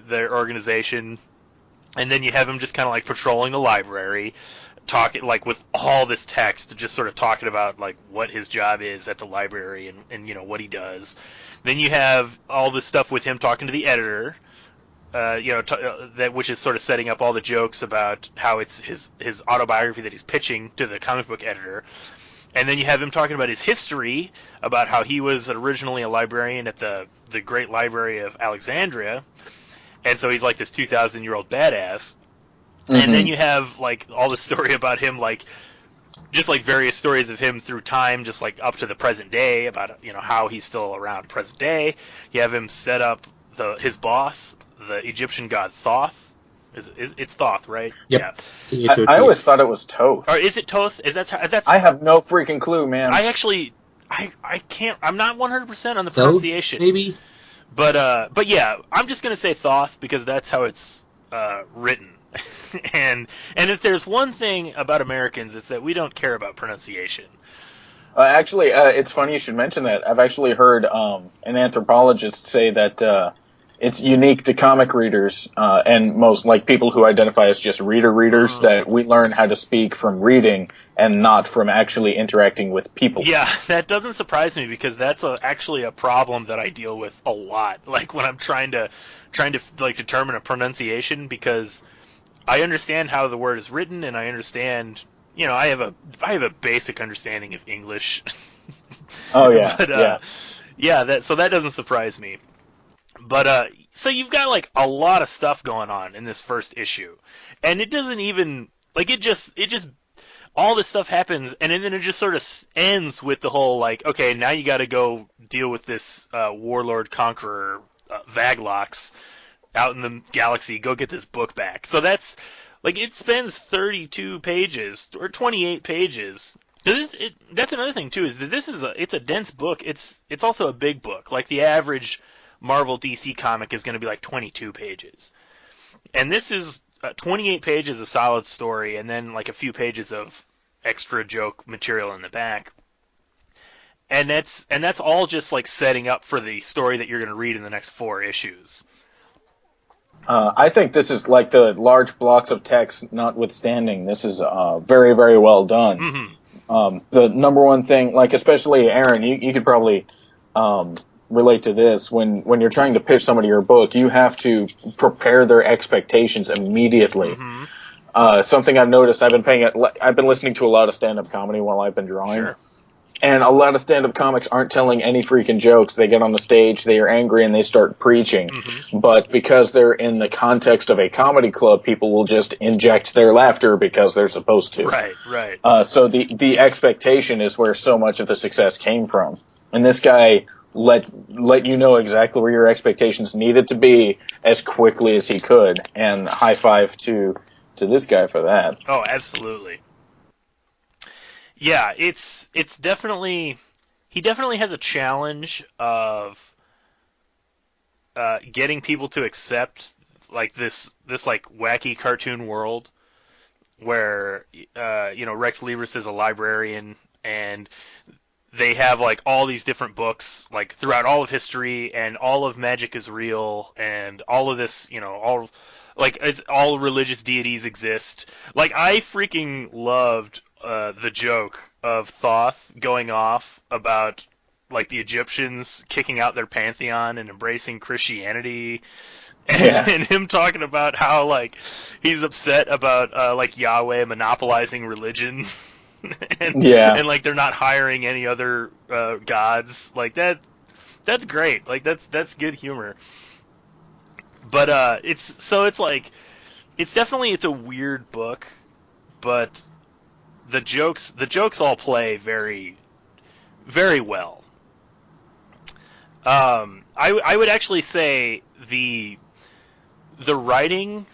Speaker 1: their organization, and then you have him just kind of patrolling the library, talking with all this text, just sort of talking about what his job is at the library and what he does. Then you have all this stuff with him talking to the editor, that which is sort of setting up all the jokes about how it's his autobiography that he's pitching to the comic book editor. And then you have him talking about his history, about how he was originally a librarian at the Great Library of Alexandria, and so he's this 2,000-year-old badass. Mm-hmm. And then you have all the story about him, just various stories of him through time, just up to the present day, about how he's still around present day. You have him set up his boss, the Egyptian god Thoth. It's Thoth, right?
Speaker 2: Yep.
Speaker 1: Yeah.
Speaker 3: I always thought it was Toth.
Speaker 1: Or is it Toth? That's
Speaker 3: I have no freaking clue, man.
Speaker 1: I actually I can't. I'm not 100% on the
Speaker 2: Thoth,
Speaker 1: pronunciation.
Speaker 2: maybe.
Speaker 1: But yeah, I'm just gonna say Thoth because that's how it's written. and if there's one thing about Americans, it's that we don't care about pronunciation.
Speaker 3: Actually, it's funny you should mention that. I've actually heard an anthropologist say that it's unique to comic readers and most like people who identify as just readers that we learn how to speak from reading and not from actually interacting with people.
Speaker 1: Yeah, that doesn't surprise me because that's actually a problem that I deal with a lot. Like when I'm trying to like determine a pronunciation, because I understand how the word is written and I understand, you know, I have a basic understanding of English.
Speaker 3: Oh yeah,
Speaker 1: but, yeah. So that doesn't surprise me. But so you've got like a lot of stuff going on in this first issue, and it doesn't even like it just all this stuff happens, and then it just sort of ends with the whole like, okay, now you got to go deal with this warlord conqueror Vaglox out in the galaxy. Go get this book back. So that's like it spends 32 pages or 28 pages. That's another thing too, is that it's a dense book. It's also a big book. Like the average Marvel DC comic is going to be like 22 pages. And this is 28 pages of solid story and then like a few pages of extra joke material in the back. And that's all just like setting up for the story that you're going to read in the next 4 issues.
Speaker 3: I think this is like the large blocks of text notwithstanding. This is very, very well done.
Speaker 1: Mm-hmm.
Speaker 3: The number one thing, like especially Aaron, you could probably relate to this. When you're trying to pitch somebody your book, you have to prepare their expectations immediately.
Speaker 1: Mm-hmm.
Speaker 3: Something I've noticed, I've been listening to a lot of stand-up comedy while I've been drawing.
Speaker 1: Sure.
Speaker 3: And a lot of stand-up comics aren't telling any freaking jokes. They get on the stage, they are angry, and they start preaching.
Speaker 1: Mm-hmm.
Speaker 3: But because they're in the context of a comedy club, people will just inject their laughter because they're supposed to.
Speaker 1: Right.
Speaker 3: So the expectation is where so much of the success came from. And this guy let you know exactly where your expectations needed to be as quickly as he could. And high five to this guy for that.
Speaker 1: Oh, absolutely. Yeah, it's definitely, he definitely has a challenge of getting people to accept like this like wacky cartoon world where Rex Libris is a librarian and they have like all these different books like throughout all of history, and all of magic is real, and all of this, all religious deities exist. Like I freaking loved the joke of Thoth going off about like the Egyptians kicking out their pantheon and embracing Christianity, and him talking about how like he's upset about like Yahweh monopolizing religion, and like they're not hiring any other gods. Like that's great. Like that's good humor. But it's a weird book, but the jokes all play very, very well. I would actually say the writing.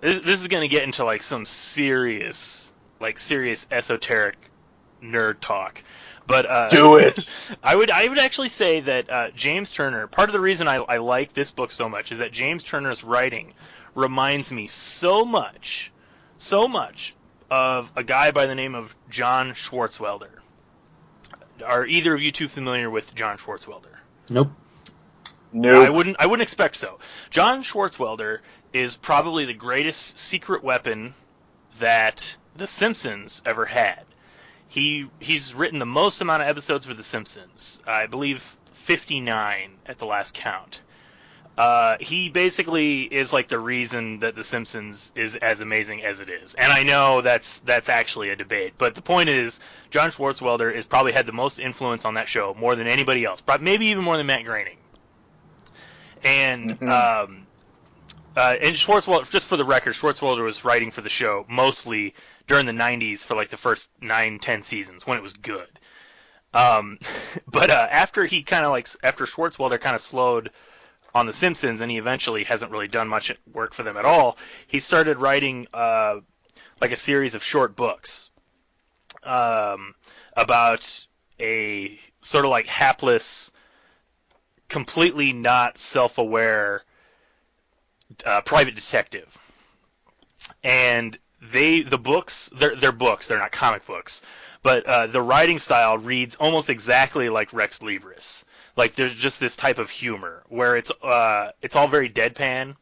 Speaker 1: This is going to get into like some serious esoteric nerd talk, but
Speaker 3: do it.
Speaker 1: I would actually say that James Turner. Part of the reason I like this book so much is that James Turner's writing reminds me so much of a guy by the name of John Swartzwelder. Are either of you two familiar with John Swartzwelder?
Speaker 2: Nope.
Speaker 3: No.
Speaker 1: I wouldn't expect so. John Swartzwelder is probably the greatest secret weapon that The Simpsons ever had. He's written the most amount of episodes for The Simpsons. I believe 59 at the last count. He basically is like the reason that The Simpsons is as amazing as it is. And I know that's actually a debate, but the point is John Swartzwelder has probably had the most influence on that show more than anybody else, maybe even more than Matt Groening. And and Swartzwelder, just for the record, Swartzwelder was writing for the show mostly during the 90s for like the first 9-10 seasons when it was good. But after Swartzwelder kind of slowed on The Simpsons, and he eventually hasn't really done much work for them at all, he started writing like a series of short books about a sort of like hapless, completely not self-aware private detective, and the books, they're books, they're not comic books, but the writing style reads almost exactly like Rex Libris. Like there's just this type of humor where it's all very deadpan,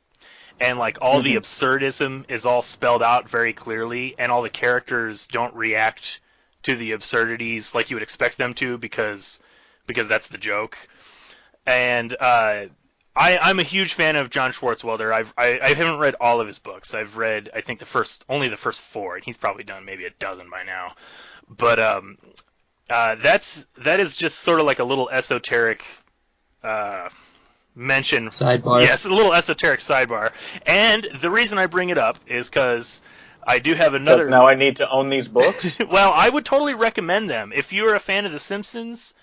Speaker 1: and like all the absurdism is all spelled out very clearly, and all the characters don't react to the absurdities like you would expect them to because that's the joke. And I'm a huge fan of John Swartzwelder. I haven't read all of his books. I've read, I think, only the first 4, and he's probably done maybe a dozen by now. But that is just sort of like a little esoteric mention.
Speaker 2: Sidebar.
Speaker 1: Yes, a little esoteric sidebar. And the reason I bring it up is because I do have another.
Speaker 4: Because now I need to own these books?
Speaker 1: Well, I would totally recommend them. If you're a fan of The Simpsons,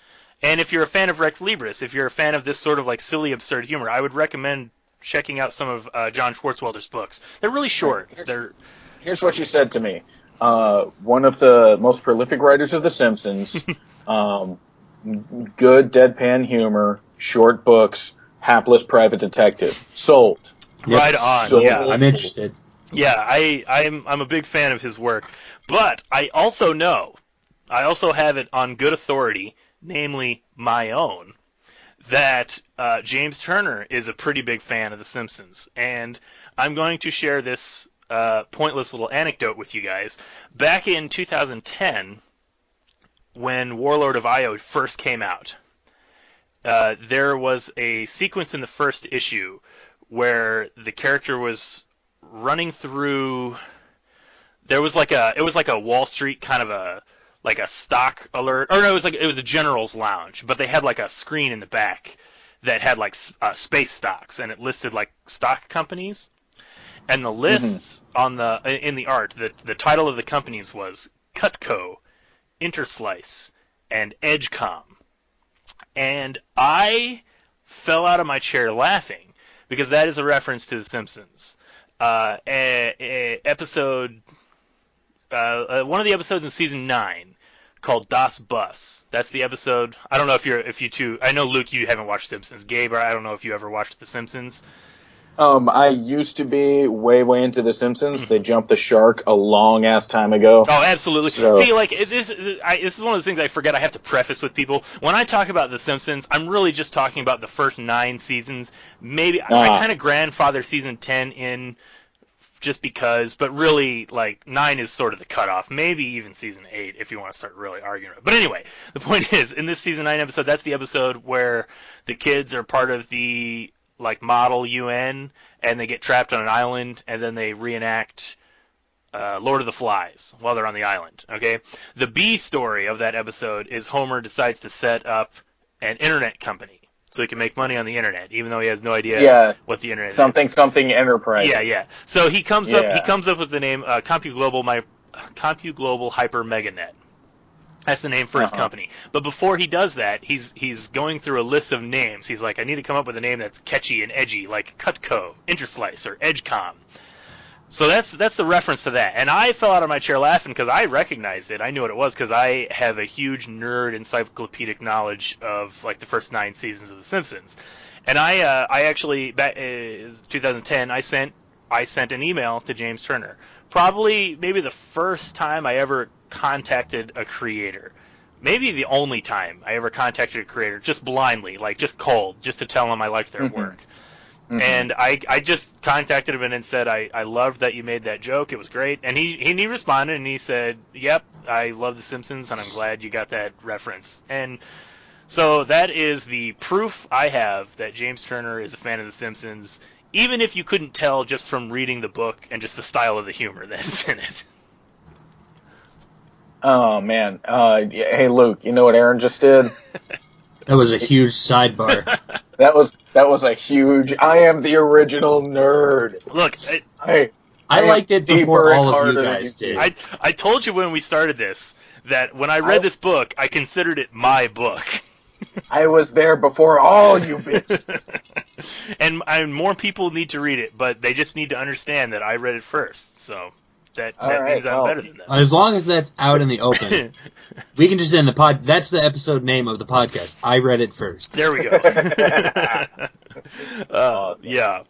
Speaker 1: and if you're a fan of Rex Libris, if you're a fan of this sort of like silly, absurd humor, I would recommend checking out some of John Swartzwelder's books. They're really short.
Speaker 4: Here's what she said to me. One of the most prolific writers of The Simpsons, good deadpan humor, short books, hapless private detective. Sold.
Speaker 1: Right on.
Speaker 4: Sold.
Speaker 1: Yeah,
Speaker 2: I'm interested.
Speaker 1: Yeah, I'm a big fan of his work, but I also have it on good authority, namely my own, that James Turner is a pretty big fan of The Simpsons, and I'm going to share this pointless little anecdote with you guys. Back in 2010, when Warlord of Io first came out, there was a sequence in the first issue where the character was running through. It was like a Wall Street kind of a stock alert, or no, it was a general's lounge, but they had like a screen in the back that had like space stocks, and it listed like stock companies, and the lists in the art, the title of the companies was Cutco, Interslice, and EdgeCom, and I fell out of my chair laughing because that is a reference to The Simpsons. Episode. One of the episodes in season 9 called Das Bus. That's the episode. I don't know if you two. I know, Luke, you haven't watched Simpsons. Gabe, I don't know if you ever watched The Simpsons.
Speaker 4: I used to be way into The Simpsons. They jumped the shark a long ass time ago.
Speaker 1: Oh, absolutely.
Speaker 4: So.
Speaker 1: See, like this is one of those things I forget I have to preface with people. When I talk about The Simpsons, I'm really just talking about the first 9 seasons. Maybe I kind of grandfather season 10 in just because, but really, like, 9 is sort of the cutoff. Maybe even season 8 if you want to start really arguing. But anyway, the point is, in this season 9 episode, that's the episode where the kids are part of the like model UN, and they get trapped on an island, and then they reenact Lord of the Flies while they're on the island. Okay, the B story of that episode is Homer decides to set up an internet company so he can make money on the internet, even though he has no idea what the internet is.
Speaker 4: Something enterprise.
Speaker 1: Yeah. So he comes up with the name CompuGlobal Hyper Meganet. That's the name for his company. But before he does that, he's going through a list of names. He's like, I need to come up with a name that's catchy and edgy, like Cutco, Interslice, or EdgeCom. So that's the reference to that. And I fell out of my chair laughing because I recognized it. I knew what it was because I have a huge nerd encyclopedic knowledge of like the first 9 seasons of The Simpsons. And I actually, back in 2010, I sent an email to James Turner. Probably maybe the first time I ever contacted a creator. Maybe the only time I ever contacted a creator, just blindly, like just cold, just to tell them I liked their work. And I just contacted him and said, I loved that you made that joke. It was great. And he responded and he said, yep, I love The Simpsons and I'm glad you got that reference. And so that is the proof I have that James Turner is a fan of The Simpsons, even if you couldn't tell just from reading the book and just the style of the humor that's in it.
Speaker 4: Oh, man. Hey, Luke, you know what Aaron just did?
Speaker 2: That was a huge sidebar.
Speaker 4: That was a huge. I am the original nerd.
Speaker 1: Look,
Speaker 2: I liked it before all of you guys did.
Speaker 1: I told you when we started this that when I read this book, I considered it my book.
Speaker 4: I was there before all you bitches.
Speaker 1: and more people need to read it, but they just need to understand that I read it first. So that means I'm better than them.
Speaker 2: As long as that's out in the open, we can just end the pod. That's the episode name of the podcast. I read it first.
Speaker 1: There we go.
Speaker 4: Awesome.
Speaker 1: Yeah.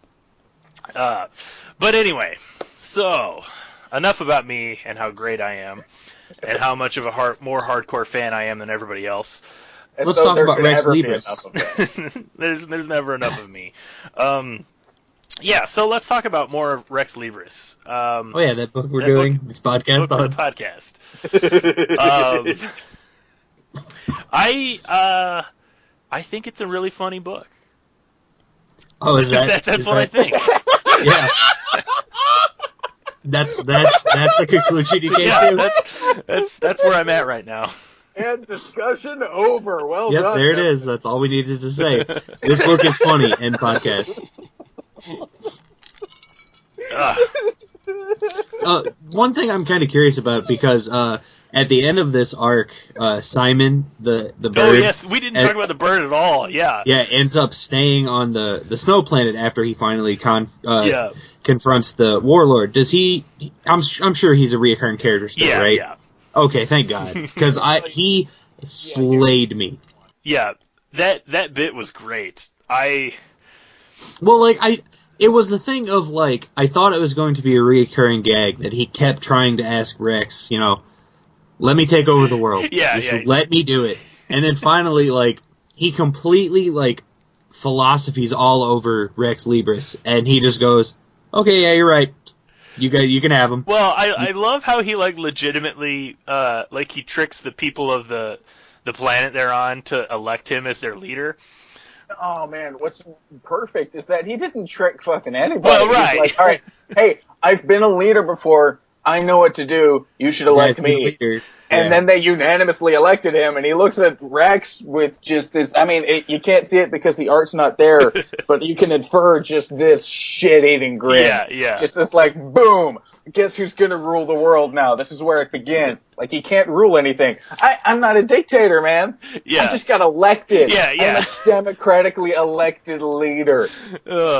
Speaker 1: But anyway, so enough about me and how great I am, and how much of a more hardcore fan I am than everybody else.
Speaker 4: And
Speaker 2: Let's
Speaker 4: so
Speaker 2: talk
Speaker 4: there
Speaker 2: about
Speaker 4: could
Speaker 2: Rex
Speaker 4: ever be
Speaker 2: Libris.
Speaker 4: enough of that.
Speaker 1: There's never enough of me. Yeah, so let's talk about more of Rex Libris.
Speaker 2: Oh yeah, that book we're doing this podcast
Speaker 1: Book for
Speaker 2: on.
Speaker 1: the podcast. I think it's a really funny book.
Speaker 2: Oh, is that?
Speaker 1: That's
Speaker 2: is
Speaker 1: what
Speaker 2: that,
Speaker 1: I think.
Speaker 2: Yeah. That's the conclusion you came to.
Speaker 1: That's where I'm at right now.
Speaker 4: And discussion over. Well
Speaker 2: Yep,
Speaker 4: done.
Speaker 2: there it is. That's all we needed to say. This book is funny. End podcast. One thing I'm kind of curious about, because at the end of this arc, Simon, the bird.
Speaker 1: Oh yes, we didn't talk about the bird at all. Yeah.
Speaker 2: Yeah, ends up staying on the snow planet after he finally confronts the warlord. Does he? I'm sure he's a reoccurring character still, right?
Speaker 1: Yeah.
Speaker 2: Okay, thank God, because he slayed me.
Speaker 1: Yeah, that bit was great. It
Speaker 2: was the thing of, like, I thought it was going to be a reoccurring gag that he kept trying to ask Rex, let me take over the world. Let me do it. And then finally, like, he completely, like, philosophies all over Rex Libris, and he just goes, okay, yeah, you're right. You can have him.
Speaker 1: Well, I love how he, like, legitimately, he tricks the people of the planet they're on to elect him as their leader.
Speaker 4: Oh man, what's perfect is that he didn't trick fucking anybody.
Speaker 1: Well, right.
Speaker 4: He's like, all right, hey, I've been a leader before. I know what to do. You should elect me. And then they unanimously elected him, and he looks at Rex with just this. I mean, you can't see it because the art's not there, but you can infer just this shit-eating grin.
Speaker 1: Yeah.
Speaker 4: Just this, like, boom. Guess who's gonna rule the world now? This is where it begins. Like, he can't rule anything. I'm not a dictator, man.
Speaker 1: Yeah.
Speaker 4: I just got elected.
Speaker 1: Yeah.
Speaker 4: I'm a democratically elected leader.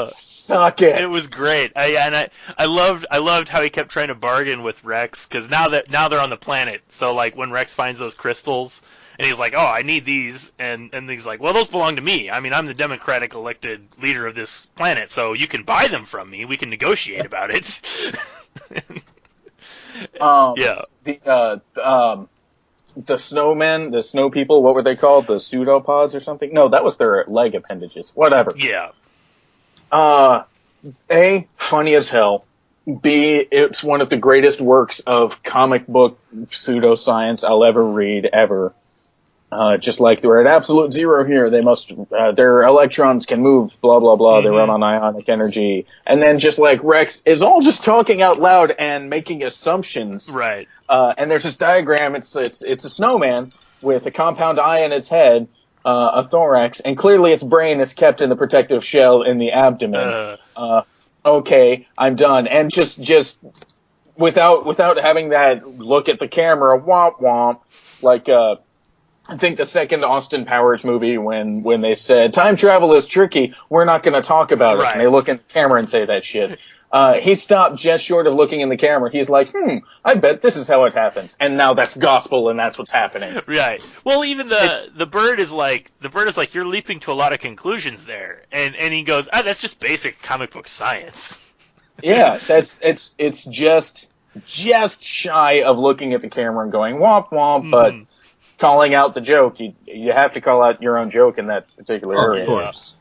Speaker 4: Suck it.
Speaker 1: It was great. I loved how he kept trying to bargain with Rex, because now they're on the planet. So, like, when Rex finds those crystals, and he's like, oh, I need these, and he's like, well, those belong to me. I mean, I'm the democratic elected leader of this planet, so you can buy them from me. We can negotiate about it.
Speaker 4: The snowmen, the snow people, what were they called? The pseudopods or something? No, that was their leg appendages. Whatever.
Speaker 1: Yeah.
Speaker 4: A, funny as hell. B, it's one of the greatest works of comic book pseudoscience I'll ever read, ever. Just like they're at absolute zero here, they must, their electrons can move, blah, blah, blah,
Speaker 1: Mm-hmm.
Speaker 4: they run on ionic energy. And then just like Rex is all just talking out loud and making assumptions.
Speaker 1: Right.
Speaker 4: And there's this diagram, it's a snowman with a compound eye in its head, a thorax, and clearly its brain is kept in the protective shell in the abdomen. Okay, I'm done. And just without having that look at the camera, womp womp, like, I think the second Austin Powers movie when they said, time travel is tricky, we're not going to talk about it.
Speaker 1: Right.
Speaker 4: And they look in the camera and say that shit. He stopped just short of looking in the camera. He's like, I bet this is how it happens. And now that's gospel and that's what's happening.
Speaker 1: Right. Well, even the bird is like, you're leaping to a lot of conclusions there. And he goes, that's just basic comic book science.
Speaker 4: Yeah, it's just shy of looking at the camera and going, womp womp, but calling out the joke. You have to call out your own joke in that particular area.
Speaker 2: Of course.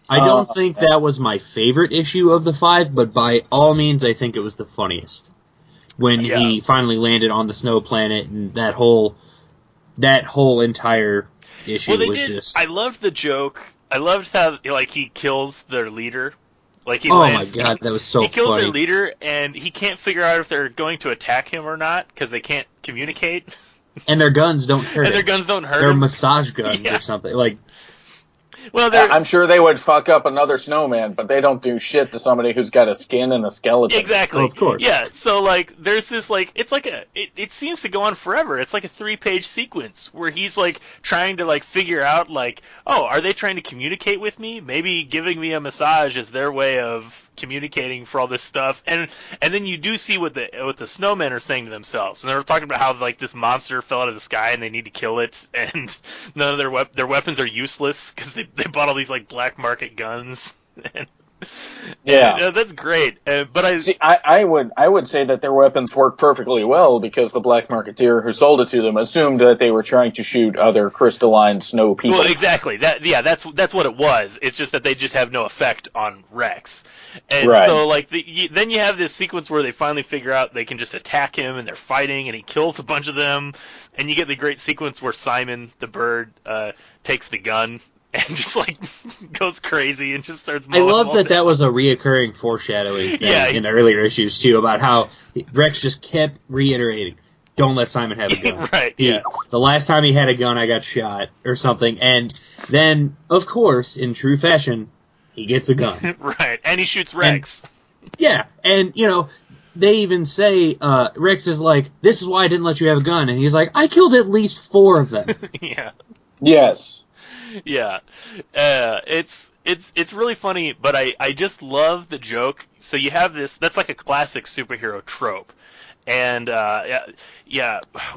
Speaker 2: I don't think that was my favorite issue of the 5, but by all means, I think it was the funniest. When he finally landed on the snow planet, and that whole entire issue just...
Speaker 1: I loved the joke. I loved how, like, he kills their leader. Like,
Speaker 2: my god, that was so funny.
Speaker 1: He kills their leader, and he can't figure out if they're going to attack him or not, because they can't communicate.
Speaker 2: And their guns don't hurt him. They're massage guns or something. Like,
Speaker 1: well,
Speaker 4: I'm sure they would fuck up another snowman, but they don't do shit to somebody who's got a skin and a skeleton.
Speaker 1: Exactly.
Speaker 2: Oh, of course.
Speaker 1: Yeah, so, like, there's this, like, it's like it seems to go on forever. It's like a 3-page sequence where he's, like, trying to, like, figure out, like, oh, are they trying to communicate with me? Maybe giving me a massage is their way of communicating for all this stuff. And then you do see what the snowmen are saying to themselves. And they're talking about how, like, this monster fell out of the sky and they need to kill it, and none of their weapons are useless because they bought all these, like, black market guns.
Speaker 4: Yeah,
Speaker 1: And, that's great. But
Speaker 4: I would say that their weapons work perfectly well because the black marketeer who sold it to them assumed that they were trying to shoot other crystalline snow people.
Speaker 1: Well, exactly. That's what it was. It's just that they just have no effect on Rex. And
Speaker 4: Right.
Speaker 1: so, like, then you have this sequence where they finally figure out they can just attack him, and they're fighting, and he kills a bunch of them. And you get the great sequence where Simon the bird takes the gun and just like goes crazy and just starts.
Speaker 2: I love that was a reoccurring foreshadowing thing in the earlier issues too, about how Rex just kept reiterating, "Don't let Simon have a gun."
Speaker 1: Right.
Speaker 2: The last time he had a gun, I got shot or something, and then of course, in true fashion, he gets a gun.
Speaker 1: Right, and he shoots Rex.
Speaker 2: And they even say Rex is like, "This is why I didn't let you have a gun," and he's like, "I killed at least 4 of them."
Speaker 1: Yeah.
Speaker 4: Yes.
Speaker 1: Yeah, it's really funny, but I just love the joke. So you have this, that's like a classic superhero trope, and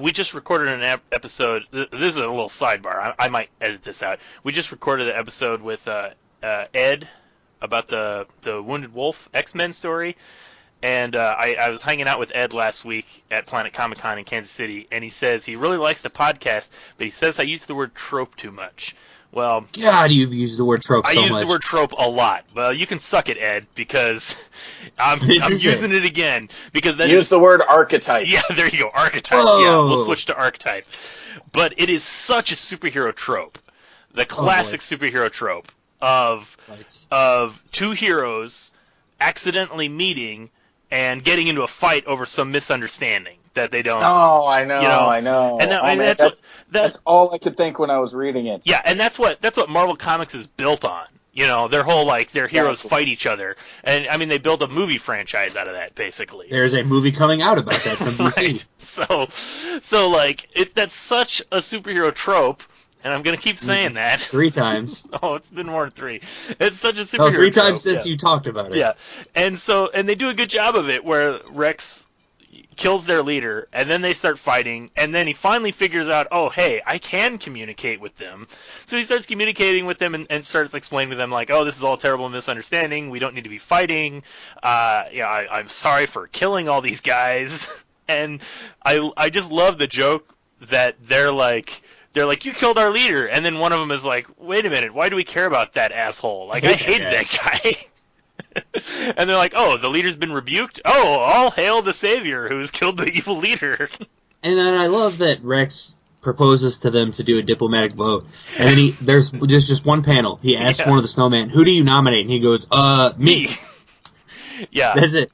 Speaker 1: we just recorded an episode. This is a little sidebar. I might edit this out. We just recorded an episode with Ed about the Wounded Wolf X-Men story. And I was hanging out with Ed last week at Planet Comic-Con in Kansas City, and he says he really likes the podcast, but he says I use the word trope too much. Well,
Speaker 2: God, you've used the word trope so much.
Speaker 1: I use the word trope a lot. Well, you can suck it, Ed, because I'm using it again. Because
Speaker 4: use the word archetype.
Speaker 1: Yeah, there you go, archetype.
Speaker 2: Whoa.
Speaker 1: Yeah, we'll switch to archetype. But it is such a superhero trope, the classic superhero trope of 2 heroes accidentally meeting and getting into a fight over some misunderstanding that they don't.
Speaker 4: Oh, I know. I know.
Speaker 1: And
Speaker 4: that's all I could think when I was reading it.
Speaker 1: Yeah, and that's what Marvel Comics is built on. Their whole their heroes fight each other, and I mean they built a movie franchise out of that basically.
Speaker 2: There's a movie coming out about that from DC.
Speaker 1: Right. So that's such a superhero trope. And I'm going to keep saying that.
Speaker 2: 3 times.
Speaker 1: Oh, it's been more than 3. It's such a superhero
Speaker 2: 3 times
Speaker 1: trope.
Speaker 2: since you talked about it.
Speaker 1: Yeah. And they do a good job of it where Rex kills their leader, and then they start fighting, and then he finally figures out, oh, hey, I can communicate with them. So he starts communicating with them and starts explaining to them, like, oh, this is all a terrible misunderstanding. We don't need to be fighting. I'm sorry for killing all these guys. And I just love the joke that they're like, you killed our leader, and then one of them is like, wait a minute, why do we care about that asshole? Like, I hated that guy. And they're like, oh, the leader's been rebuked? Oh, all hail the savior who's killed the evil leader.
Speaker 2: And then I love that Rex proposes to them to do a diplomatic vote. And then there's just one panel. He asks one of the snowmen, who do you nominate? And he goes, me.
Speaker 1: Yeah.
Speaker 2: That's it.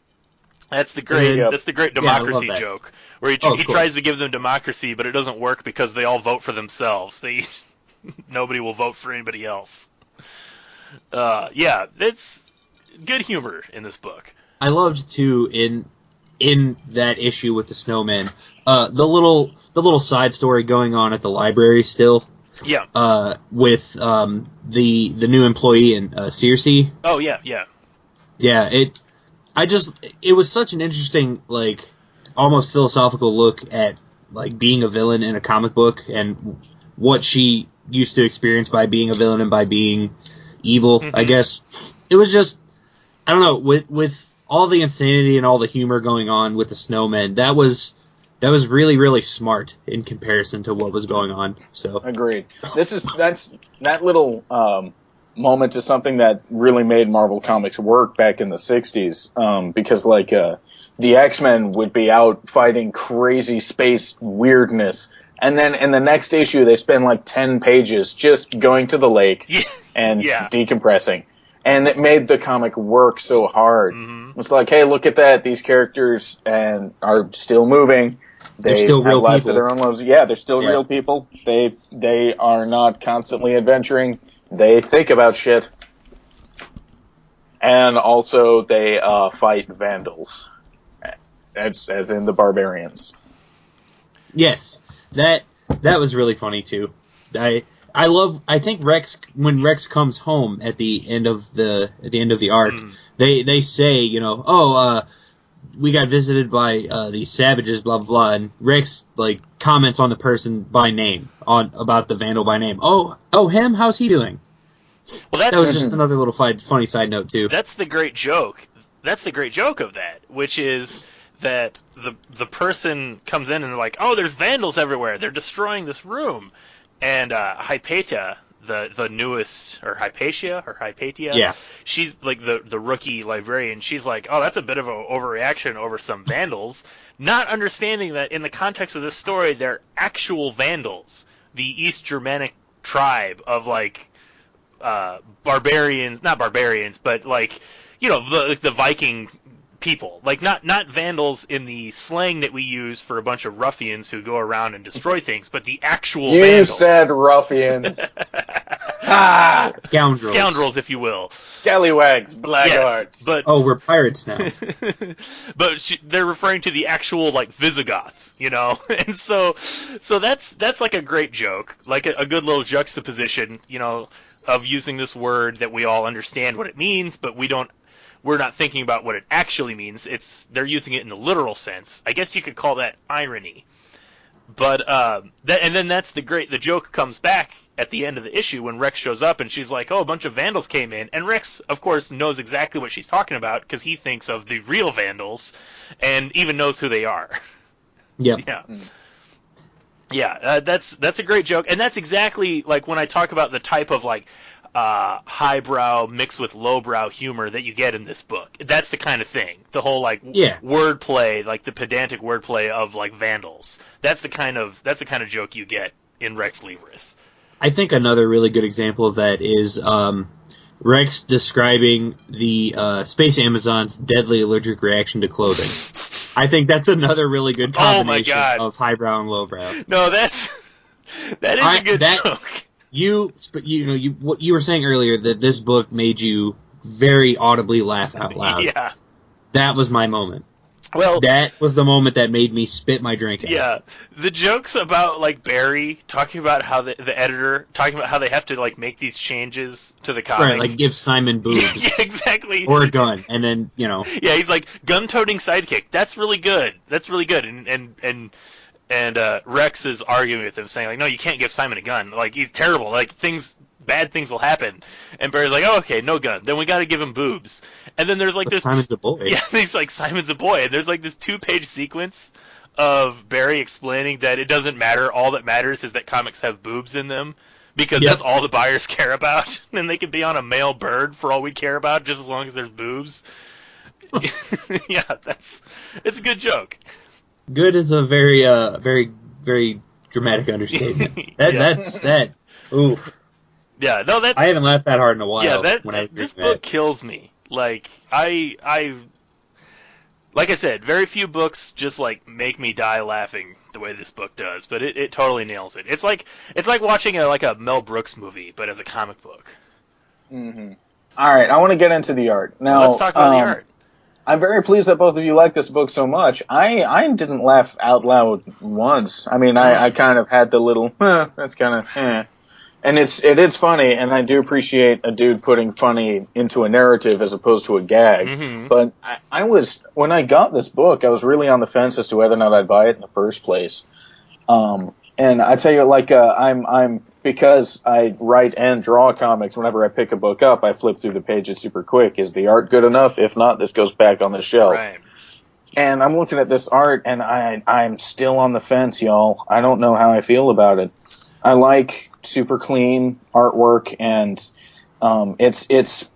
Speaker 1: That's the great democracy joke. Where he tries to give them democracy, but it doesn't work because they all vote for themselves. Nobody will vote for anybody else. It's good humor in this book.
Speaker 2: I loved too in that issue with the snowman, the little side story going on at the library still.
Speaker 1: Yeah.
Speaker 2: With the new employee in Circe.
Speaker 1: Oh yeah.
Speaker 2: Yeah. It was such an interesting almost philosophical look at being a villain in a comic book and what she used to experience by being a villain and by being evil. I guess it was just, I don't know, with all the insanity and all the humor going on with the snowmen, that was really, really smart in comparison to what was going on. So
Speaker 4: agreed. That little moment is something that really made Marvel Comics work back in the 60s, because the X-Men would be out fighting crazy space weirdness, and then in the next issue they spend 10 pages just going to the lake and decompressing. And it made the comic work so hard. Mm-hmm. It's like, hey, look at that. These characters are still moving.
Speaker 2: They're still
Speaker 4: have
Speaker 2: real
Speaker 4: lives
Speaker 2: people.
Speaker 4: Of their own lives. Yeah, they're still real people. They are not constantly adventuring. They think about shit. And also they fight vandals. As in the barbarians.
Speaker 2: Yes, that was really funny too. I think Rex, when Rex comes home at the end of the arc, they say, we got visited by these savages, blah blah blah, and Rex comments on the person by name, about the vandal by name. Oh him, how's he doing?
Speaker 1: Well, that
Speaker 2: was just another little funny side note too.
Speaker 1: That's the great joke. That's the great joke of that, which is that the person comes in and they're like, "Oh, there's vandals everywhere. They're destroying this room." And Hypatia, the newest, or Hypatia,
Speaker 2: Yeah.
Speaker 1: she's like the rookie librarian. She's like, "Oh, that's a bit of an overreaction over some vandals," not understanding that in the context of this story, they're actual vandals, the East Germanic tribe of like barbarians, not barbarians, but like, you know, the Viking people, like not vandals in the slang that we use for a bunch of ruffians who go around and destroy things, but the actual vandals.
Speaker 4: You said ruffians.
Speaker 1: Scoundrels, if you will.
Speaker 4: Scallywags, blackguards.
Speaker 1: Yes, but
Speaker 2: we're pirates now.
Speaker 1: But they're referring to the actual like Visigoths, you know, and so that's like a great joke, like a good little juxtaposition, you know, of using this word that we all understand what it means, but we're not thinking about what it actually means. They're using it in the literal sense. I guess you could call that irony. But then that's the joke comes back at the end of the issue when Rex shows up and she's like, "Oh, a bunch of vandals came in," and Rex, of course, knows exactly what she's talking about because he thinks of the real vandals and even knows who they are.
Speaker 2: Yep.
Speaker 1: Yeah. Yeah, that's a great joke, and that's exactly like when I talk about the type of like highbrow mixed with lowbrow humor that you get in this book. That's the kind of thing. The whole like wordplay, like the pedantic wordplay of like vandals. That's the kind of joke you get in Rex Libris.
Speaker 2: I think another really good example of that is Rex describing the space Amazon's deadly allergic reaction to clothing. I think that's another really good combination of highbrow and lowbrow.
Speaker 1: No, that is a good joke.
Speaker 2: What you were saying earlier, that this book made you very audibly laugh out loud.
Speaker 1: Yeah.
Speaker 2: That was my moment.
Speaker 1: Well,
Speaker 2: that was the moment that made me spit my drink out.
Speaker 1: Yeah. The jokes about like Barry talking about how the editor talking about how they have to like make these changes to the comic.
Speaker 2: Right, like give Simon boobs.
Speaker 1: Yeah, exactly.
Speaker 2: Or a gun, and then, you know.
Speaker 1: Yeah, he's like, gun-toting sidekick. That's really good. And Rex is arguing with him, saying like, "No, you can't give Simon a gun. Like, he's terrible. Like, bad things will happen." And Barry's like, "Oh, okay, no gun. Then we got to give him boobs." And then there's like this.
Speaker 2: Simon's a boy.
Speaker 1: Yeah, he's like, Simon's a boy. And there's like this 2-page sequence of Barry explaining that it doesn't matter. All that matters is that comics have boobs in them because that's all the buyers care about. And they can be on a male bird for all we care about, just as long as there's boobs. Yeah, it's a good joke.
Speaker 2: Good is a very, very dramatic understatement. That's that. Oof.
Speaker 1: Yeah, no, that's.
Speaker 2: I haven't laughed that hard in a while.
Speaker 1: Yeah, this book kills me. Like like I said, very few books just like make me die laughing the way this book does, but it totally nails it. It's like watching a Mel Brooks movie, but as a comic book.
Speaker 4: Mm-hmm. All right, I want to get into the art now.
Speaker 1: Let's talk about the art.
Speaker 4: I'm very pleased that both of you like this book so much. I didn't laugh out loud once. I mean, I kind of had the little, that's kind of, And it is funny, and I do appreciate a dude putting funny into a narrative as opposed to a gag.
Speaker 1: Mm-hmm.
Speaker 4: But when I got this book, I was really on the fence as to whether or not I'd buy it in the first place. And I tell you, like, because I write and draw comics, whenever I pick a book up, I flip through the pages super quick. Is the art good enough? If not, this goes back on the shelf.
Speaker 1: Right.
Speaker 4: And I'm looking at this art, and I'm still on the fence, y'all. I don't know how I feel about it. I like super clean artwork, and it's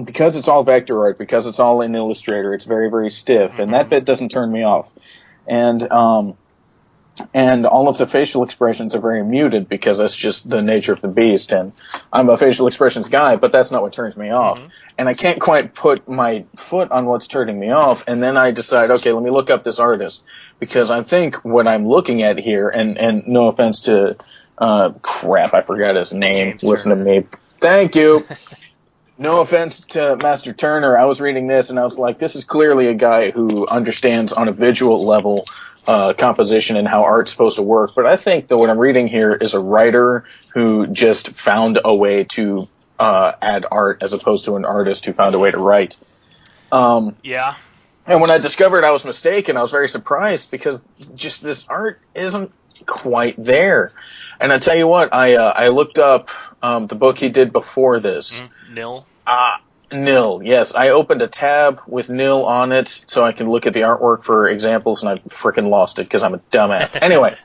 Speaker 4: because it's all vector art, because it's all in Illustrator, it's very, very stiff, and that bit doesn't turn me off. And all of the facial expressions are very muted because that's just the nature of the beast, and I'm a facial expressions guy, but that's not what turns me off. And I can't quite put my foot on what's turning me off, and then I decide, okay, let me look up this artist, because I think what I'm looking at here, and no offense to crap, I forgot his name.
Speaker 1: James
Speaker 4: Listen
Speaker 1: Turner.
Speaker 4: to me. Thank you. No offense to Master Turner. I was reading this and I was like, this is clearly a guy who understands on a visual level composition and how art's supposed to work. But I think that what I'm reading here is a writer who just found a way to add art as opposed to an artist who found a way to write.
Speaker 1: Yeah.
Speaker 4: And when I discovered I was mistaken, I was very surprised because just this art isn't quite there. And I tell you what, I looked up the book he did before this.
Speaker 1: Nil?
Speaker 4: Nil, yes. I opened a tab with Nil on it so I can look at the artwork for examples, and I frickin' lost it because I'm a dumbass. Anyway,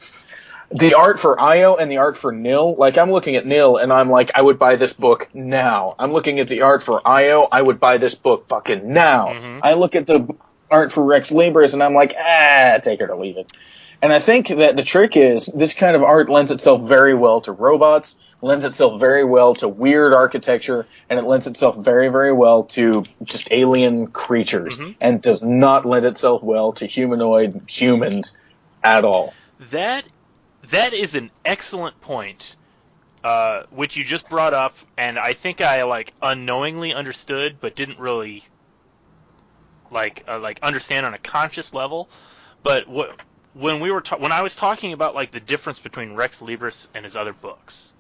Speaker 4: the art for Io and the art for Nil, like, I'm looking at Nil and I'm like, I would buy this book now. I'm looking at the art for Io, I would buy this book fucking now.
Speaker 1: Mm-hmm.
Speaker 4: I look at the art for Rex Libris and I'm like, take it or leave it. And I think that the trick is this kind of art lends itself very well to robots, lends itself very well to weird architecture, and it lends itself very, very well to just alien creatures, and does not lend itself well to humanoid humans at all.
Speaker 1: That is an excellent point, which you just brought up, and I think I like unknowingly understood, but didn't really like understand on a conscious level. But when I was talking about like the difference between Rex Libris and his other books,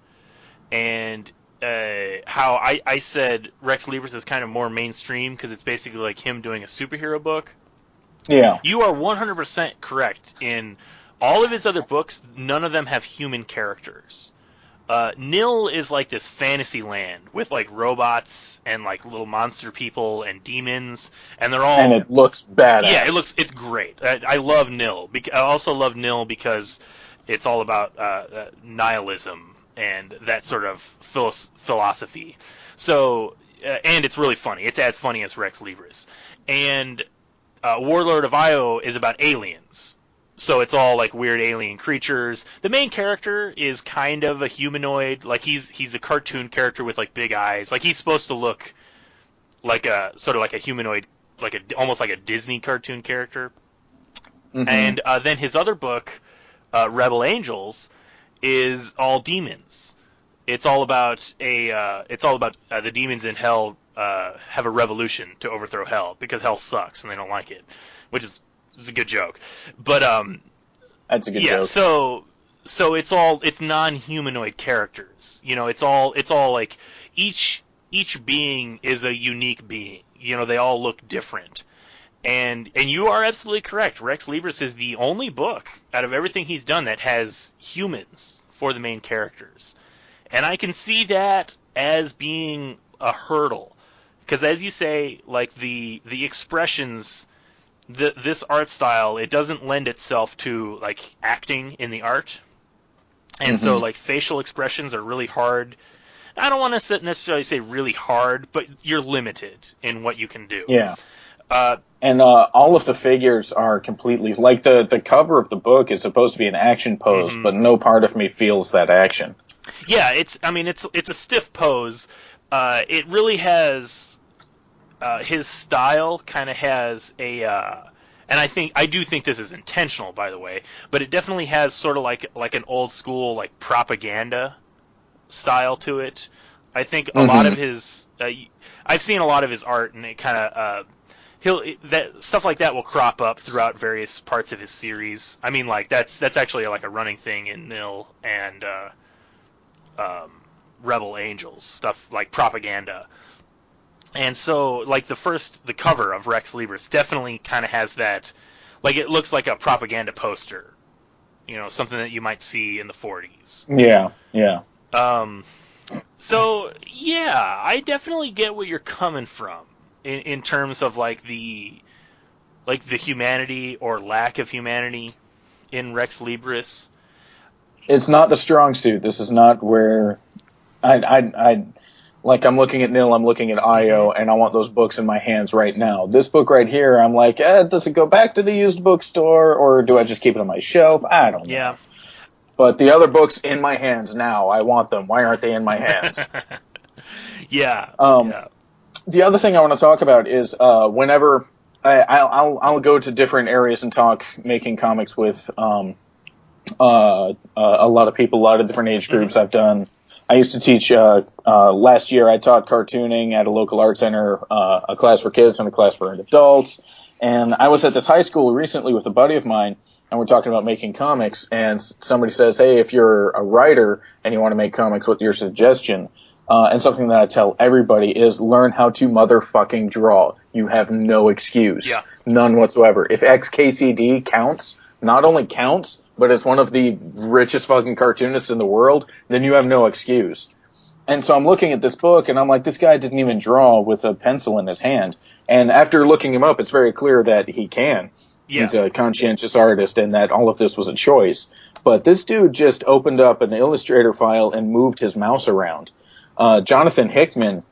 Speaker 1: and how I said Rex Libris is kind of more mainstream because it's basically like him doing a superhero book.
Speaker 4: Yeah,
Speaker 1: you are 100% correct. In all of his other books, none of them have human characters. Nil is like this fantasy land with like robots and like little monster people and demons, and they're all.
Speaker 4: And it looks badass.
Speaker 1: Yeah, it's great. I love Nil. I also love Nil because it's all about nihilism and that sort of philosophy. So, and it's really funny. It's as funny as Rex Libris. And Warlord of Io is about aliens. So it's all like weird alien creatures. The main character is kind of a humanoid. Like he's a cartoon character with like big eyes. Like he's supposed to look like a sort of like a humanoid, like almost like a Disney cartoon character. Mm-hmm. And then his other book, Rebel Angels, is all demons. It's all about the demons in hell have a revolution to overthrow hell because hell sucks and they don't like it, which is a good joke. But
Speaker 4: that's a good joke.
Speaker 1: So it's non-humanoid characters. You know, it's all like each being is a unique being. You know, they all look different. And you are absolutely correct. Rex Libris is the only book out of everything he's done that has humans for the main characters. And I can see that as being a hurdle. Because as you say, like the expressions, this art style, it doesn't lend itself to like acting in the art. And so like facial expressions are really hard. I don't want to necessarily say really hard, but you're limited in what you can do.
Speaker 4: Yeah. And all of the figures are completely like the cover of the book is supposed to be an action pose, but no part of me feels that action.
Speaker 1: Yeah, it's a stiff pose. It really has his style kind of has a and I do think this is intentional, by the way, but it definitely has sort of like an old school like propaganda style to it. I think a lot of his I've seen a lot of his art, and it kind of stuff like that will crop up throughout various parts of his series. I mean, like that's actually like a running thing in Nil and Rebel Angels, stuff like propaganda. And so, like the cover of Rex Libris definitely kind of has that, like it looks like a propaganda poster, you know, something that you might see in the 40s.
Speaker 4: Yeah.
Speaker 1: So yeah, I definitely get where you're coming from in terms of like the humanity or lack of humanity in Rex Libris.
Speaker 4: It's not the strong suit. This is not where I like I'm looking at Nil, I'm looking at Io, and I want those books in my hands right now. This book right here, I'm like, does it go back to the used bookstore, or do I just keep it on my shelf? I don't know.
Speaker 1: Yeah.
Speaker 4: But the other books in my hands now, I want them. Why aren't they in my hands?
Speaker 1: Yeah.
Speaker 4: The other thing I want to talk about is whenever I'll go to different areas and talk making comics with a lot of people, a lot of different age groups. I used to teach last year. I taught cartooning at a local art center, a class for kids and a class for adults. And I was at this high school recently with a buddy of mine, and we're talking about making comics. And somebody says, "Hey, if you're a writer and you want to make comics, what's your suggestion?" And something that I tell everybody is learn how to motherfucking draw. You have no excuse.
Speaker 1: Yeah.
Speaker 4: None whatsoever. If XKCD counts, not only counts, but is one of the richest fucking cartoonists in the world, then you have no excuse. And so I'm looking at this book, and I'm like, this guy didn't even draw with a pencil in his hand. And after looking him up, it's very clear that he can. Yeah. He's a conscientious artist, and that all of this was a choice. But this dude just opened up an Illustrator file and moved his mouse around. Jonathan Hickman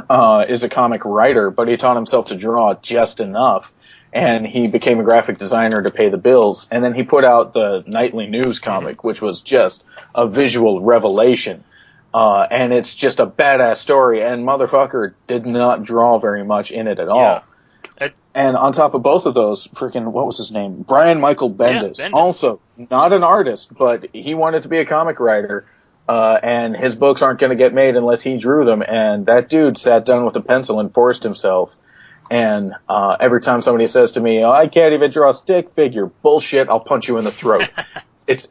Speaker 4: is a comic writer, but he taught himself to draw just enough. And he became a graphic designer to pay the bills. And then he put out the Nightly News comic, which was just a visual revelation. And it's just a badass story. And motherfucker did not draw very much in it at all. And on top of both of those, freaking, what was his name? Brian Michael Bendis. Yeah, Bendis. Also, not an artist, but he wanted to be a comic writer. And his books aren't going to get made unless he drew them. And that dude sat down with a pencil and forced himself. And every time somebody says to me, oh, I can't even draw a stick figure, bullshit, I'll punch you in the throat. It's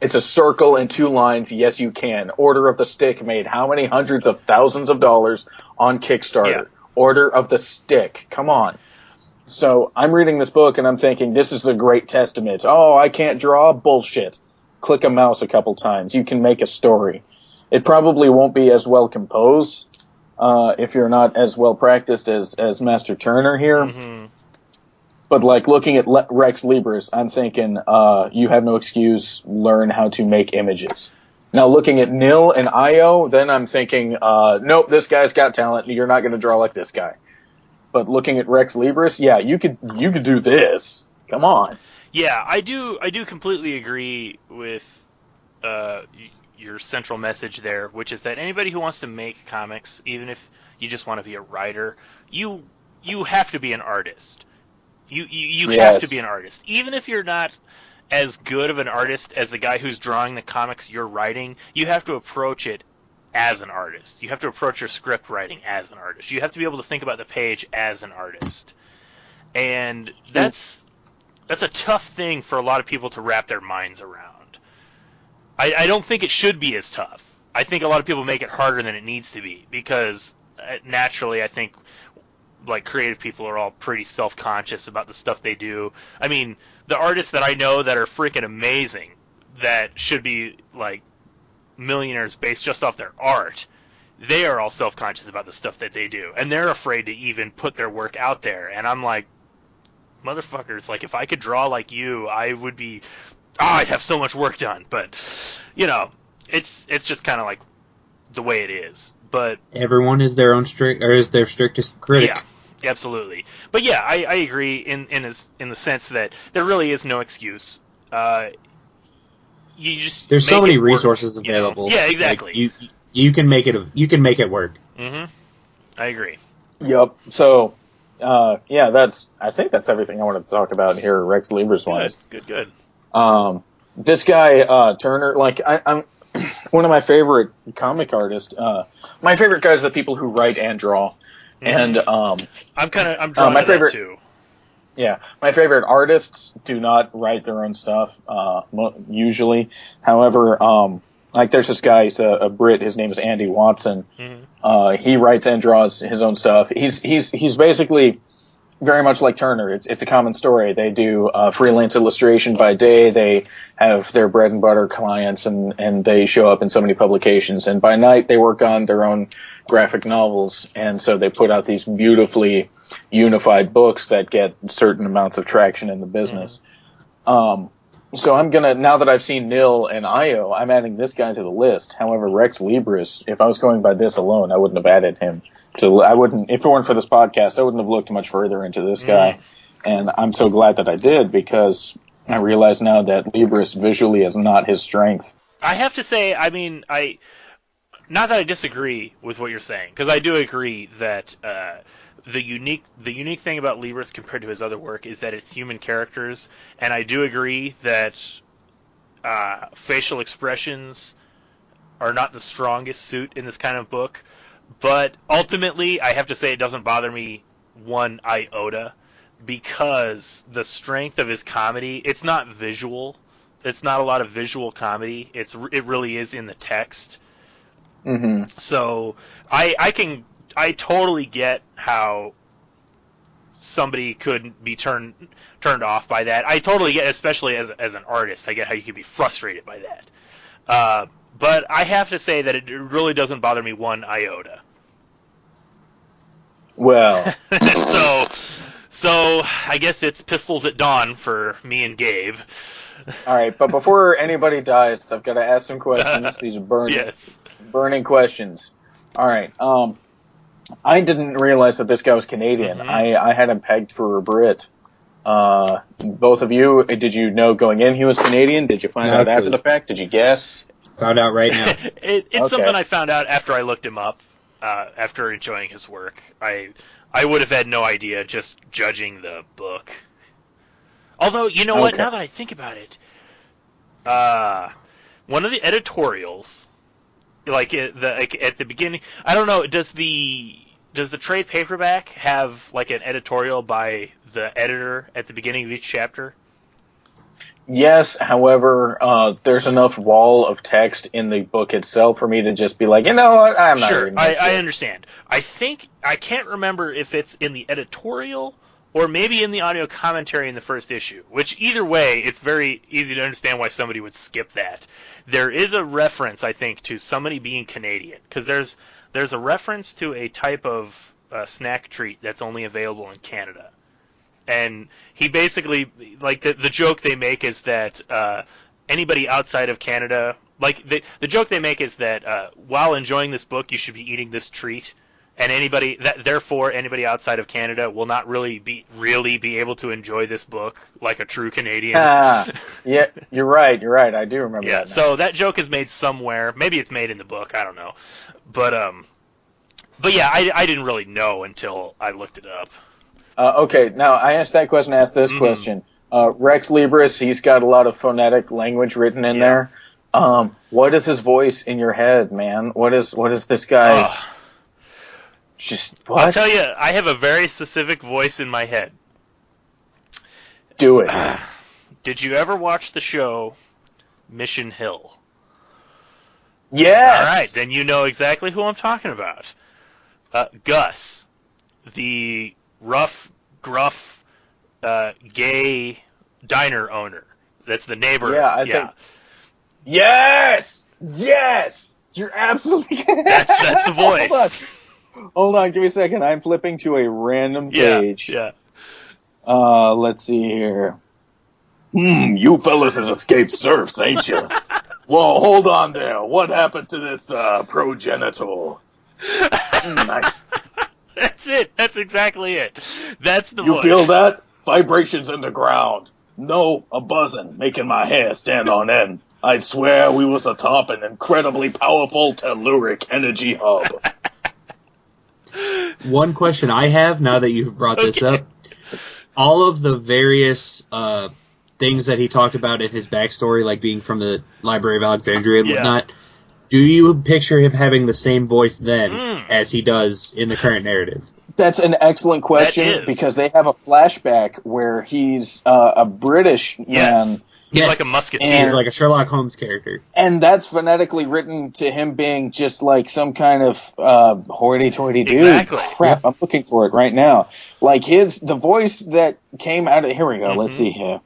Speaker 4: a circle and 2 lines, yes you can. Order of the Stick made how many hundreds of thousands of dollars on Kickstarter? Yeah. Order of the Stick, come on. So I'm reading this book and I'm thinking, this is the great testament. Oh, I can't draw? Bullshit. Click a mouse a couple times. You can make a story. It probably won't be as well composed. If you're not as well practiced as Master Turner here. Mm-hmm. But like looking at Rex Libris, I'm thinking, you have no excuse, learn how to make images. Now looking at Nil and Io, then I'm thinking, nope, this guy's got talent, you're not going to draw like this guy. But looking at Rex Libris, yeah, you could do this. Come on.
Speaker 1: Yeah, I do completely agree with your central message there, which is that anybody who wants to make comics, even if you just want to be a writer, you have to be an artist. You yes. have to be an artist. Even if you're not as good of an artist as the guy who's drawing the comics you're writing, you have to approach it as an artist. You have to approach your script writing as an artist. You have to be able to think about the page as an artist. And that's a tough thing for a lot of people to wrap their minds around. I don't think it should be as tough. I think a lot of people make it harder than it needs to be because naturally I think like creative people are all pretty self-conscious about the stuff they do. I mean, the artists that I know that are freaking amazing that should be like millionaires based just off their art, they are all self-conscious about the stuff that they do. And they're afraid to even put their work out there. And I'm like, motherfuckers, like if I could draw like you, I would be... I'd have so much work done, but it's just kind of like the way it is. But
Speaker 2: everyone is their strictest critic.
Speaker 1: Yeah, absolutely. But yeah, I agree in the sense that there really is no excuse.
Speaker 2: There's so many resources available.
Speaker 1: Yeah, exactly.
Speaker 2: Like you can make it work.
Speaker 1: Mm-hmm. I agree.
Speaker 4: Yep. So I think that's everything I wanted to talk about here, Rex Libris wise.
Speaker 1: Good.
Speaker 4: This guy, Turner, like, I'm one of my favorite comic artists. My favorite guys are the people who write and draw. And,
Speaker 1: I'm drawing my favorite, that too.
Speaker 4: Yeah. My favorite artists do not write their own stuff, usually. However, like, there's this guy, he's a Brit, his name is Andy Watson. Mm-hmm. He writes and draws his own stuff. He's basically very much like Turner. It's a common story. They do freelance illustration by day. They have their bread and butter clients, and they show up in so many publications. And by night, they work on their own graphic novels. And so they put out these beautifully unified books that get certain amounts of traction in the business. So I'm gonna, now that I've seen Nil and Io, I'm adding this guy to the list. However, Rex Libris, if I was going by this alone, I wouldn't have added him. If it weren't for this podcast, I wouldn't have looked much further into this guy. And I'm so glad that I did, because I realize now that Libris visually is not his strength.
Speaker 1: I have to say, I mean, not that I disagree with what you're saying, because I do agree that the unique thing about Libris compared to his other work is that it's human characters, and I do agree that facial expressions are not the strongest suit in this kind of book. But ultimately, I have to say it doesn't bother me one iota, because the strength of his comedy, it's not visual. It's not a lot of visual comedy. It really is in the text. Mm-hmm. So I totally get how somebody could be turned off by that. I totally get, especially as an artist, I get how you could be frustrated by that. But I have to say that it really doesn't bother me one iota.
Speaker 4: Well,
Speaker 1: so I guess it's pistols at dawn for me and Gabe.
Speaker 4: all right, but before anybody dies, I've got to ask some questions. These are burning questions. All right. I didn't realize that this guy was Canadian.
Speaker 1: Mm-hmm.
Speaker 4: I had him pegged for a Brit. Both of you, did you know going in he was Canadian? Did you find out after the fact? Did you guess?
Speaker 2: Found out right now.
Speaker 1: It's something I found out after I looked him up. After enjoying his work, I would have had no idea just judging the book. Although, you know what? Now that I think about it, one of the editorials, like at the beginning, I don't know. Does the trade paperback have like an editorial by the editor at the beginning of each chapter?
Speaker 4: Yes, however, there's enough wall of text in the book itself for me to just be like, you know what, I'm not reading that.
Speaker 1: I understand. I can't remember if it's in the editorial or maybe in the audio commentary in the first issue, which either way, it's very easy to understand why somebody would skip that. There is a reference, I think, to somebody being Canadian, because there's a reference to a type of snack treat that's only available in Canada. And he basically, like, the joke they make is that anybody outside of Canada, like, the joke they make is that while enjoying this book, you should be eating this treat, and therefore anybody outside of Canada will not really be able to enjoy this book like a true Canadian.
Speaker 4: Yeah, you're right. I do remember that now.
Speaker 1: So that joke is made somewhere. Maybe it's made in the book. I don't know. But yeah, I didn't really know until I looked it up.
Speaker 4: Okay, now I asked that question, this question. Rex Libris, he's got a lot of phonetic language written in there. What is his voice in your head, man? What is this guy's...
Speaker 1: I'll tell you, I have a very specific voice in my head.
Speaker 4: Do it.
Speaker 1: Did you ever watch the show Mission Hill?
Speaker 4: Yes!
Speaker 1: All right, then you know exactly who I'm talking about. Gus, the rough, gruff, gay diner owner. That's the neighbor.
Speaker 4: Yeah, I think. Yes! You're absolutely.
Speaker 1: That's the voice.
Speaker 4: Hold on, give me a second. I'm flipping to a random page.
Speaker 1: Yeah.
Speaker 4: Let's see here. You fellas is escaped serfs, ain't you? Well, hold on there. What happened to this progenitor?
Speaker 1: That's it. That's exactly it. That's the
Speaker 4: You
Speaker 1: voice.
Speaker 4: feel that? Vibrations in the ground. No, a buzzing, making my hair stand on end. I'd swear we was atop an incredibly powerful telluric energy hub.
Speaker 2: One question I have, now that you've brought this up, all of the various things that he talked about in his backstory, like being from the Library of Alexandria and whatnot, do you picture him having the same voice then as he does in the current narrative?
Speaker 4: That's an excellent question, because they have a flashback where he's a British man.
Speaker 1: He's like a musketeer.
Speaker 2: He's like a Sherlock Holmes character.
Speaker 4: And that's phonetically written to him being just like some kind of hoity-toity dude.
Speaker 1: Exactly.
Speaker 4: Crap, I'm looking for it right now. Like the voice that came out of... Here we go, let's see here.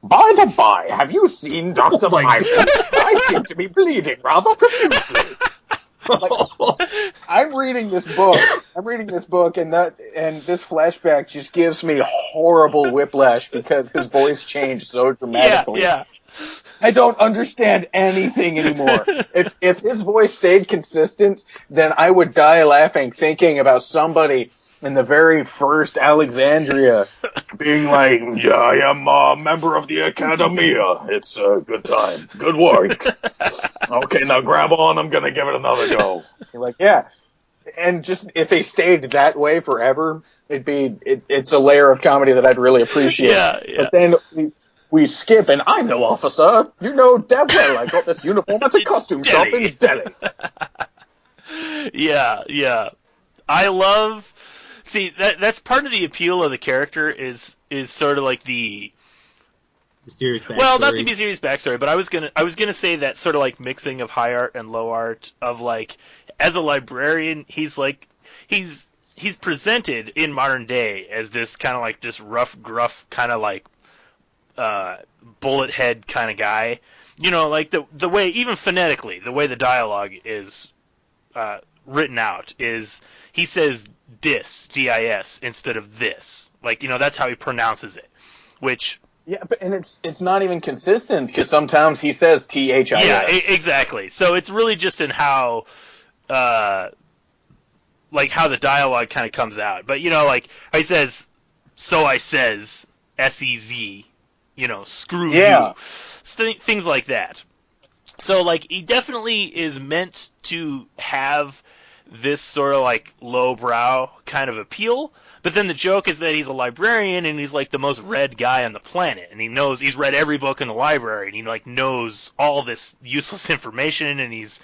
Speaker 4: By the by, have you seen Dr. Myron? I seem to be bleeding rather profusely. Like, I'm reading this book, and this flashback just gives me horrible whiplash because his voice changed so dramatically.
Speaker 1: Yeah.
Speaker 4: I don't understand anything anymore. If his voice stayed consistent, then I would die laughing thinking about somebody in the very first Alexandria being like, yeah, I am a member of the Academia. It's a good time. Good work. Okay, now grab on. I'm going to give it another go. You're like, yeah. And just if they stayed that way forever, it's a layer of comedy that I'd really appreciate.
Speaker 1: Yeah.
Speaker 4: But then we skip, and I'm no officer. You know damn well I got this uniform at a costume shop in Delhi.
Speaker 1: Yeah. I love... See, that's part of the appeal of the character is sort of like the
Speaker 2: mysterious backstory.
Speaker 1: Well, not the mysterious backstory, but I was gonna say that sort of like mixing of high art and low art of like as a librarian, he's he's presented in modern day as this kind of like this rough, gruff, kind of like bullet head kind of guy. You know, like the way, even phonetically, the way the dialogue is written out is he says dis, D-I-S, instead of this. Like, you know, that's how he pronounces it. Which...
Speaker 4: Yeah, and it's not even consistent, because sometimes he says T-H-I-S.
Speaker 1: Yeah, exactly. So it's really just in how... like how the dialogue kind of comes out. But, you know, like, he says, so I says, S-E-Z, you know, screw you. Things like that. So, like, he definitely is meant to have this sort of, like, lowbrow kind of appeal. But then the joke is that he's a librarian, and he's, like, the most read guy on the planet. And he's read every book in the library, and he, like, knows all this useless information, and he's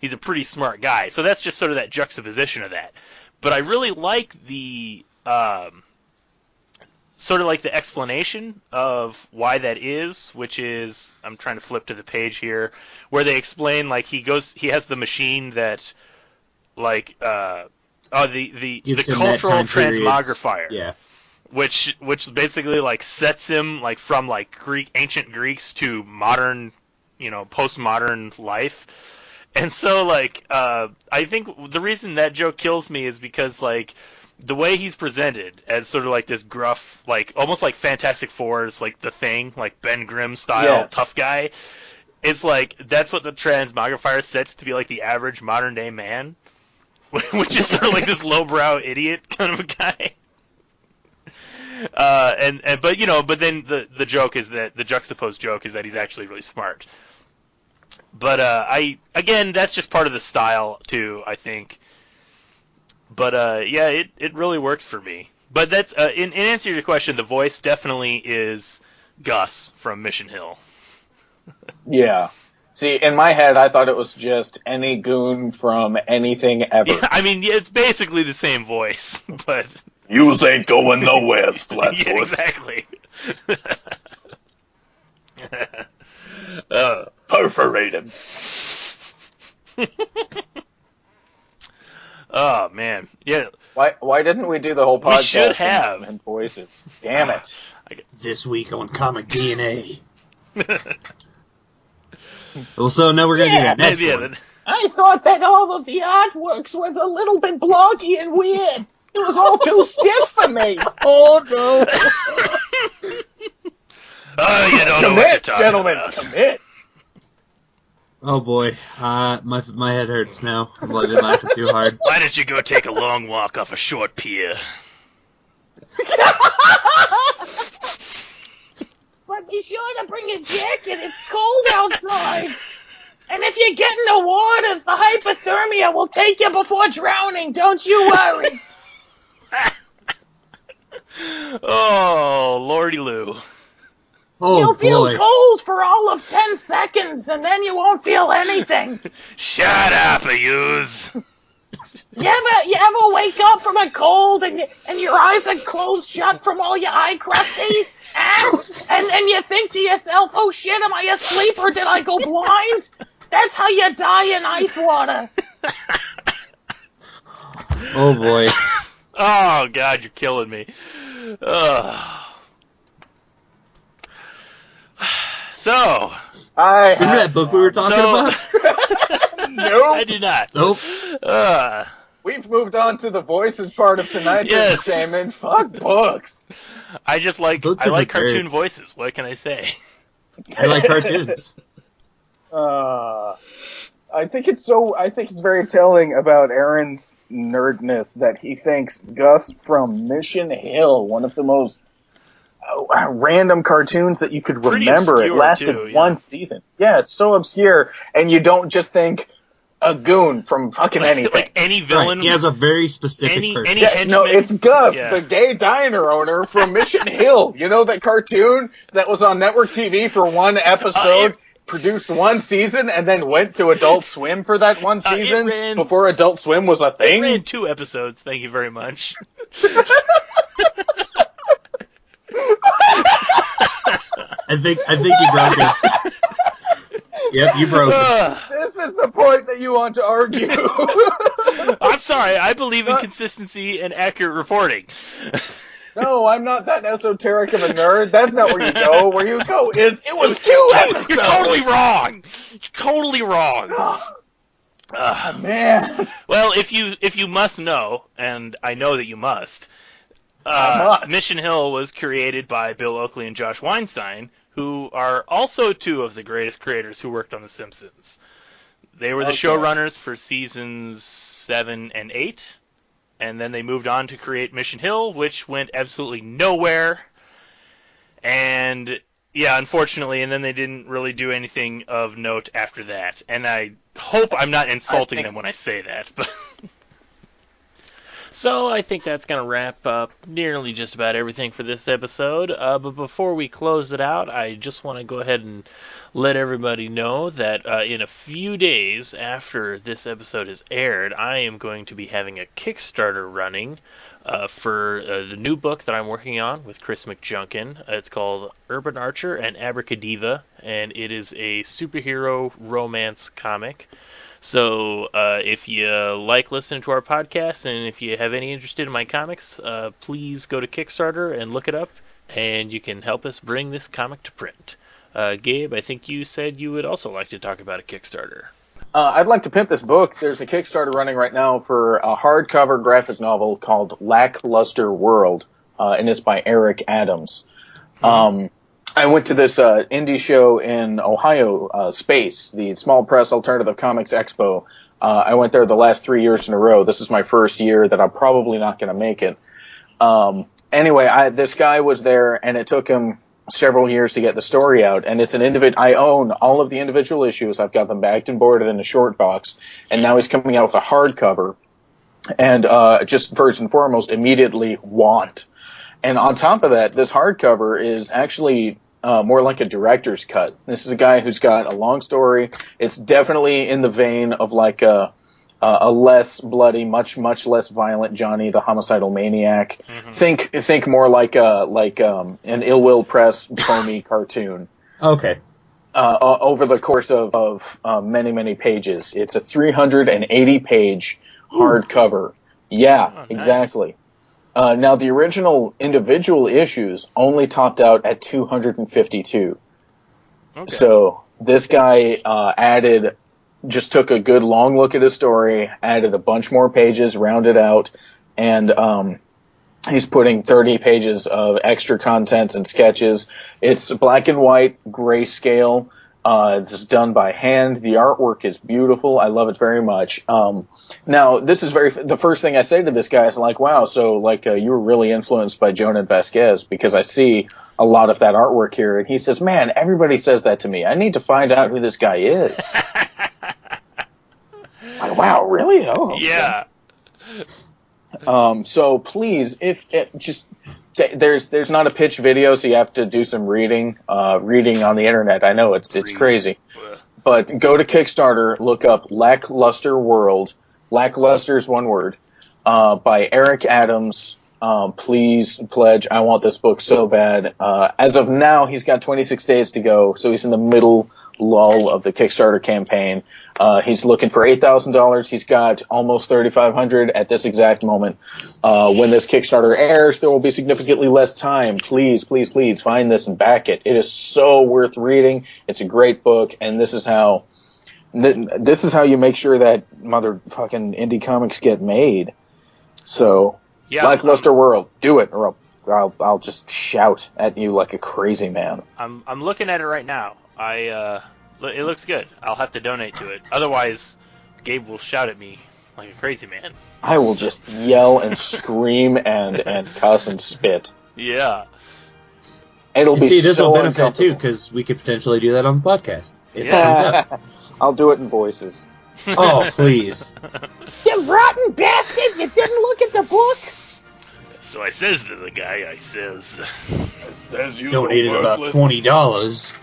Speaker 1: a pretty smart guy. So that's just sort of that juxtaposition of that. But I really like the sort of like the explanation of why that is, which is, I'm trying to flip to the page here, where they explain, like, he has the machine that, like, the cultural transmogrifier.
Speaker 2: Yeah.
Speaker 1: Which basically, like, sets him, like, from, like, ancient Greeks to modern, you know, postmodern life. And so, like, I think the reason that joke kills me is because, like, the way he's presented as sort of like this gruff, like, almost like Fantastic Four's, like, The Thing, like Ben Grimm style tough guy, it's like, that's what the transmogrifier sets to be, like, the average modern day man, which is sort of like this lowbrow idiot kind of a guy. But, you know, but then the joke is that, the juxtaposed joke is that he's actually really smart. But again, that's just part of the style too, I think. But yeah, it really works for me. But that's in answer to your question, the voice definitely is Gus from Mission Hill.
Speaker 4: Yeah. See, in my head, I thought it was just any goon from anything ever.
Speaker 1: Yeah, I mean, it's basically the same voice, but
Speaker 4: yous ain't going nowhere, Flatfoot.
Speaker 1: Yeah, exactly.
Speaker 4: Perforate him.
Speaker 1: Oh man, yeah.
Speaker 4: Why didn't we do the whole podcast?
Speaker 1: We should have.
Speaker 4: In voices. Damn it.
Speaker 2: This week on Comic DNA. Well, so now we're gonna do that next one.
Speaker 5: I thought that all of the artworks was a little bit blocky and weird. It was all too stiff for me.
Speaker 2: Oh no.
Speaker 1: Oh, you don't know what you're talking
Speaker 4: gentlemen,
Speaker 1: about.
Speaker 4: Commit.
Speaker 2: Oh boy, my head hurts now. I've been laughing too hard.
Speaker 1: Why don't you go take a long walk off a short pier?
Speaker 5: But be sure to bring a jacket. It's cold outside. And if you get in the waters, the hypothermia will take you before drowning. Don't you worry.
Speaker 1: Oh, Lordy Lou.
Speaker 2: Oh,
Speaker 5: You'll feel
Speaker 2: boy.
Speaker 5: cold for all of 10 seconds, and then you won't feel anything.
Speaker 1: Shut up, yous.
Speaker 5: You ever wake up from a cold and your eyes are closed shut from all your eye crusties? And you think to yourself, oh shit, am I asleep or did I go blind? That's how you die in ice water.
Speaker 2: Oh boy.
Speaker 1: Oh God, you're killing me. So,
Speaker 2: remember that book we were talking about?
Speaker 4: Nope.
Speaker 1: I do not.
Speaker 2: Nope.
Speaker 4: We've moved on to the voices part of tonight's entertainment. Fuck books.
Speaker 1: I just like cartoon voices. What can I say?
Speaker 2: I like cartoons.
Speaker 4: I think it's very telling about Aaron's nerdness that he thinks Gus from Mission Hill, one of the most random cartoons that you could remember. It lasted one season. Yeah, it's so obscure, and you don't just think a goon from fucking anything.
Speaker 1: Like any villain.
Speaker 2: Right, he has a very specific person.
Speaker 1: henchman.
Speaker 4: No, it's Gus, the gay diner owner from Mission Hill. You know that cartoon that was on network TV for one episode? Produced one season and then went to Adult Swim for that one season before Adult Swim was a thing?
Speaker 1: It ran 2 episodes, thank you very much.
Speaker 2: I think you broke it. Yep, you broke it.
Speaker 4: This is the point that you want to argue?
Speaker 1: I'm sorry, I believe in consistency and accurate reporting.
Speaker 4: No, I'm not that esoteric of a nerd. That's not where you go. Where you go is, it was 2 episodes!
Speaker 1: You're totally wrong! You're totally wrong!
Speaker 4: Man.
Speaker 1: Well, if you must know, and I know that you must, Mission Hill was created by Bill Oakley and Josh Weinstein, who are also 2 of the greatest creators who worked on The Simpsons. They were the showrunners for seasons 7 and 8, and then they moved on to create Mission Hill, which went absolutely nowhere. And yeah, unfortunately, and then they didn't really do anything of note after that. And I hope I'm not insulting them when I say that, but
Speaker 6: So I think that's going to wrap up nearly just about everything for this episode. But before we close it out, I just want to go ahead and let everybody know that in a few days after this episode is aired, I am going to be having a Kickstarter running for the new book that I'm working on with Chris McJunkin. It's called Urban Archer and Abracadiva, and it is a superhero romance comic. So if you like listening to our podcast and if you have any interest in my comics, please go to Kickstarter and look it up, and you can help us bring this comic to print. Gabe, I think you said you would also like to talk about a Kickstarter.
Speaker 4: I'd like to pimp this book. There's a Kickstarter running right now for a hardcover graphic novel called Lackluster World, and it's by Eric Adams. I went to this indie show in Ohio, Space, the Small Press Alternative Comics Expo. I went there the last 3 years in a row. This is my first year that I'm probably not going to make it. Anyway, this guy was there, and it took him several years to get the story out. And it's an I own all of the individual issues. I've got them bagged and boarded in a short box. And now he's coming out with a hardcover. And just first and foremost, immediately want. And on top of that, this hardcover is actually more like a director's cut. This is a guy who's got a long story. It's definitely in the vein of like a less bloody, much less violent Johnny the Homicidal Maniac. Mm-hmm. Think more like an Ill Will Press foamy cartoon.
Speaker 2: Okay.
Speaker 4: Over the course of many pages. It's a 380-page hardcover. Yeah, nice. Exactly. Now, the original individual issues only topped out at 252. Okay. So this guy just took a good long look at his story, added a bunch more pages, rounded out, and he's putting 30 pages of extra content and sketches. It's black and white, grayscale. It's done by hand. The artwork is beautiful. I love it very much. Now, this is the first thing I say to this guy is like, wow, so you were really influenced by Jonah Vasquez, because I see a lot of that artwork here. And he says, man, everybody says that to me. I need to find out who this guy is. It's like, wow, really? Oh, okay.
Speaker 1: Yeah.
Speaker 4: So please, there's not a pitch video, so you have to do some reading on the internet. I know it's crazy, but go to Kickstarter, look up Lackluster World. Lackluster is one word, by Eric Adams. Please pledge. I want this book so bad. As of now, he's got 26 days to go, so he's in the middle lull of the Kickstarter campaign. He's looking for $8,000. He's got almost $3,500 at this exact moment. When this Kickstarter airs, there will be significantly less time. Please find this and back it. It is so worth reading. It's a great book, and this is how you make sure that motherfucking indie comics get made. So, yeah, Lackluster World, do it, or I'll just shout at you like a crazy man.
Speaker 1: I'm looking at it right now. It looks good. I'll have to donate to it. Otherwise, Gabe will shout at me like a crazy man.
Speaker 4: I will just yell and scream and cuss and spit.
Speaker 1: Yeah.
Speaker 4: It'll be
Speaker 2: this
Speaker 4: so
Speaker 2: will benefit too, because we could potentially do that on the podcast.
Speaker 4: Yeah. I'll do it in voices.
Speaker 2: Oh, please.
Speaker 5: You rotten bastard! You didn't look at the book?
Speaker 1: So I says to the guy, I says you
Speaker 2: donated about $20.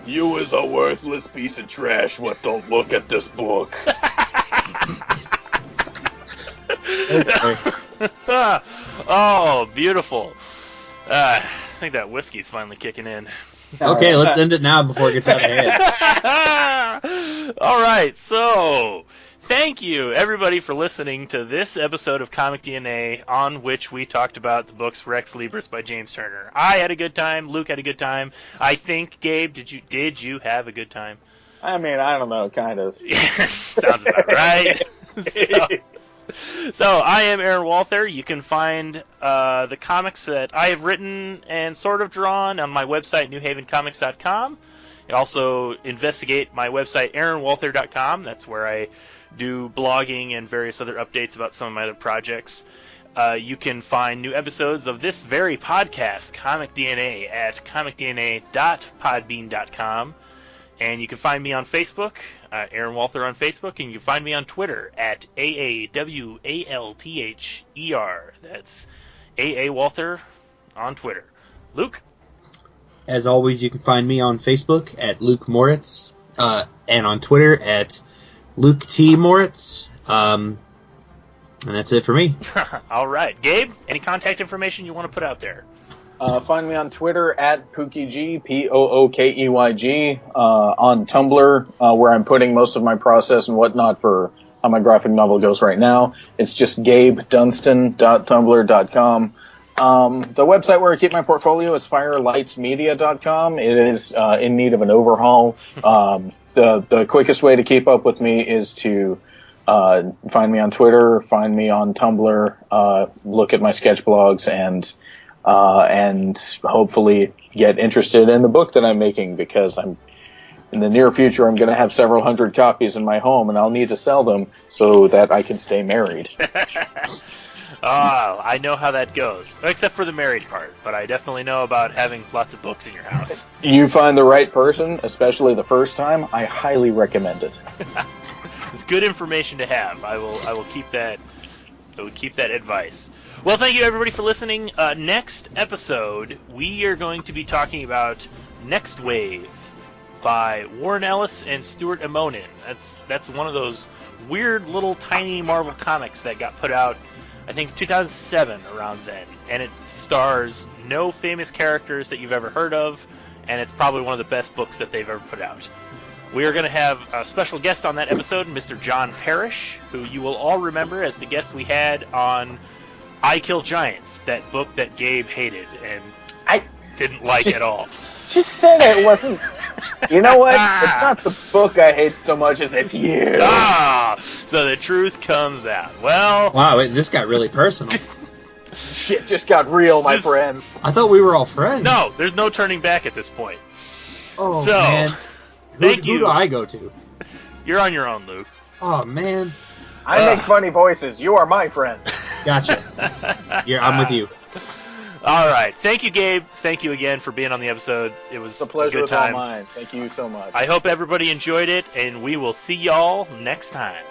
Speaker 7: You is a worthless piece of trash what don't look at this book.
Speaker 1: Oh, beautiful. I think that whiskey's finally kicking in.
Speaker 2: Okay, let's end it now before it gets out of hand.
Speaker 1: All right, so thank you everybody for listening to this episode of Comic DNA, on which we talked about the books Rex Libris by James Turner. I had a good time. Luke had a good time. I think, Gabe, did you have a good time?
Speaker 4: I mean, I don't know, kind of.
Speaker 1: Sounds about right. So I am Aaron Walther. You can find the comics that I have written and sort of drawn on my website, newhavencomics.com. You also investigate my website, aaronwalther.com. That's where I do blogging and various other updates about some of my other projects. You can find new episodes of this very podcast, Comic DNA, at comicdna.podbean.com. And you can find me on Facebook, Aaron Walther on Facebook, and you can find me on Twitter at AAWALTHER. That's AA Walther on Twitter. Luke?
Speaker 2: As always, you can find me on Facebook at Luke Moritz, and on Twitter at Luke T. Moritz. And that's it for me.
Speaker 1: All right. Gabe, any contact information you want to put out there?
Speaker 4: Find me on Twitter at PookeyG, POOKEYG, on Tumblr, where I'm putting most of my process and whatnot for how my graphic novel goes right now. It's just gabedunston.tumblr.com. The website where I keep my portfolio is firelightsmedia.com. It is in need of an overhaul. The quickest way to keep up with me is to find me on Twitter, find me on Tumblr, look at my sketch blogs, and hopefully get interested in the book that I'm making, because in the near future I'm going to have several hundred copies in my home, and I'll need to sell them so that I can stay married.
Speaker 1: Oh, I know how that goes, except for the married part, but I definitely know about having lots of books in your house.
Speaker 4: You find the right person, especially the first time, I highly recommend it.
Speaker 1: It's good information to have. I will keep that. I will keep that advice. Well, thank you everybody for listening. Next episode, we are going to be talking about Next Wave by Warren Ellis and Stuart Immonen. That's one of those weird little tiny Marvel comics that got put out, I think, 2007, around then. And it stars no famous characters that you've ever heard of, and it's probably one of the best books that they've ever put out. We are going to have a special guest on that episode, Mr. John Parrish, who you will all remember as the guest we had on I Kill Giants, that book that Gabe hated and I didn't like at all.
Speaker 4: Just said it wasn't. You know what? It's not the book I hate so much as it's you.
Speaker 1: So the truth comes out. Well,
Speaker 2: wow, this got really personal.
Speaker 4: Shit just got real, my friends.
Speaker 2: I thought we were all friends.
Speaker 1: No, there's no turning back at this point.
Speaker 2: Oh,
Speaker 1: so,
Speaker 2: man.
Speaker 1: Thank you.
Speaker 2: Who do I go to?
Speaker 1: You're on your own, Luke.
Speaker 2: Oh, man.
Speaker 4: I make funny voices. You are my friend.
Speaker 2: Gotcha. I'm with you.
Speaker 1: All right. Thank you, Gabe. Thank you again for being on the episode. It was
Speaker 4: the pleasure
Speaker 1: a good
Speaker 4: was all
Speaker 1: time.
Speaker 4: mine. Thank you so much.
Speaker 1: I hope everybody enjoyed it, and we will see y'all next time.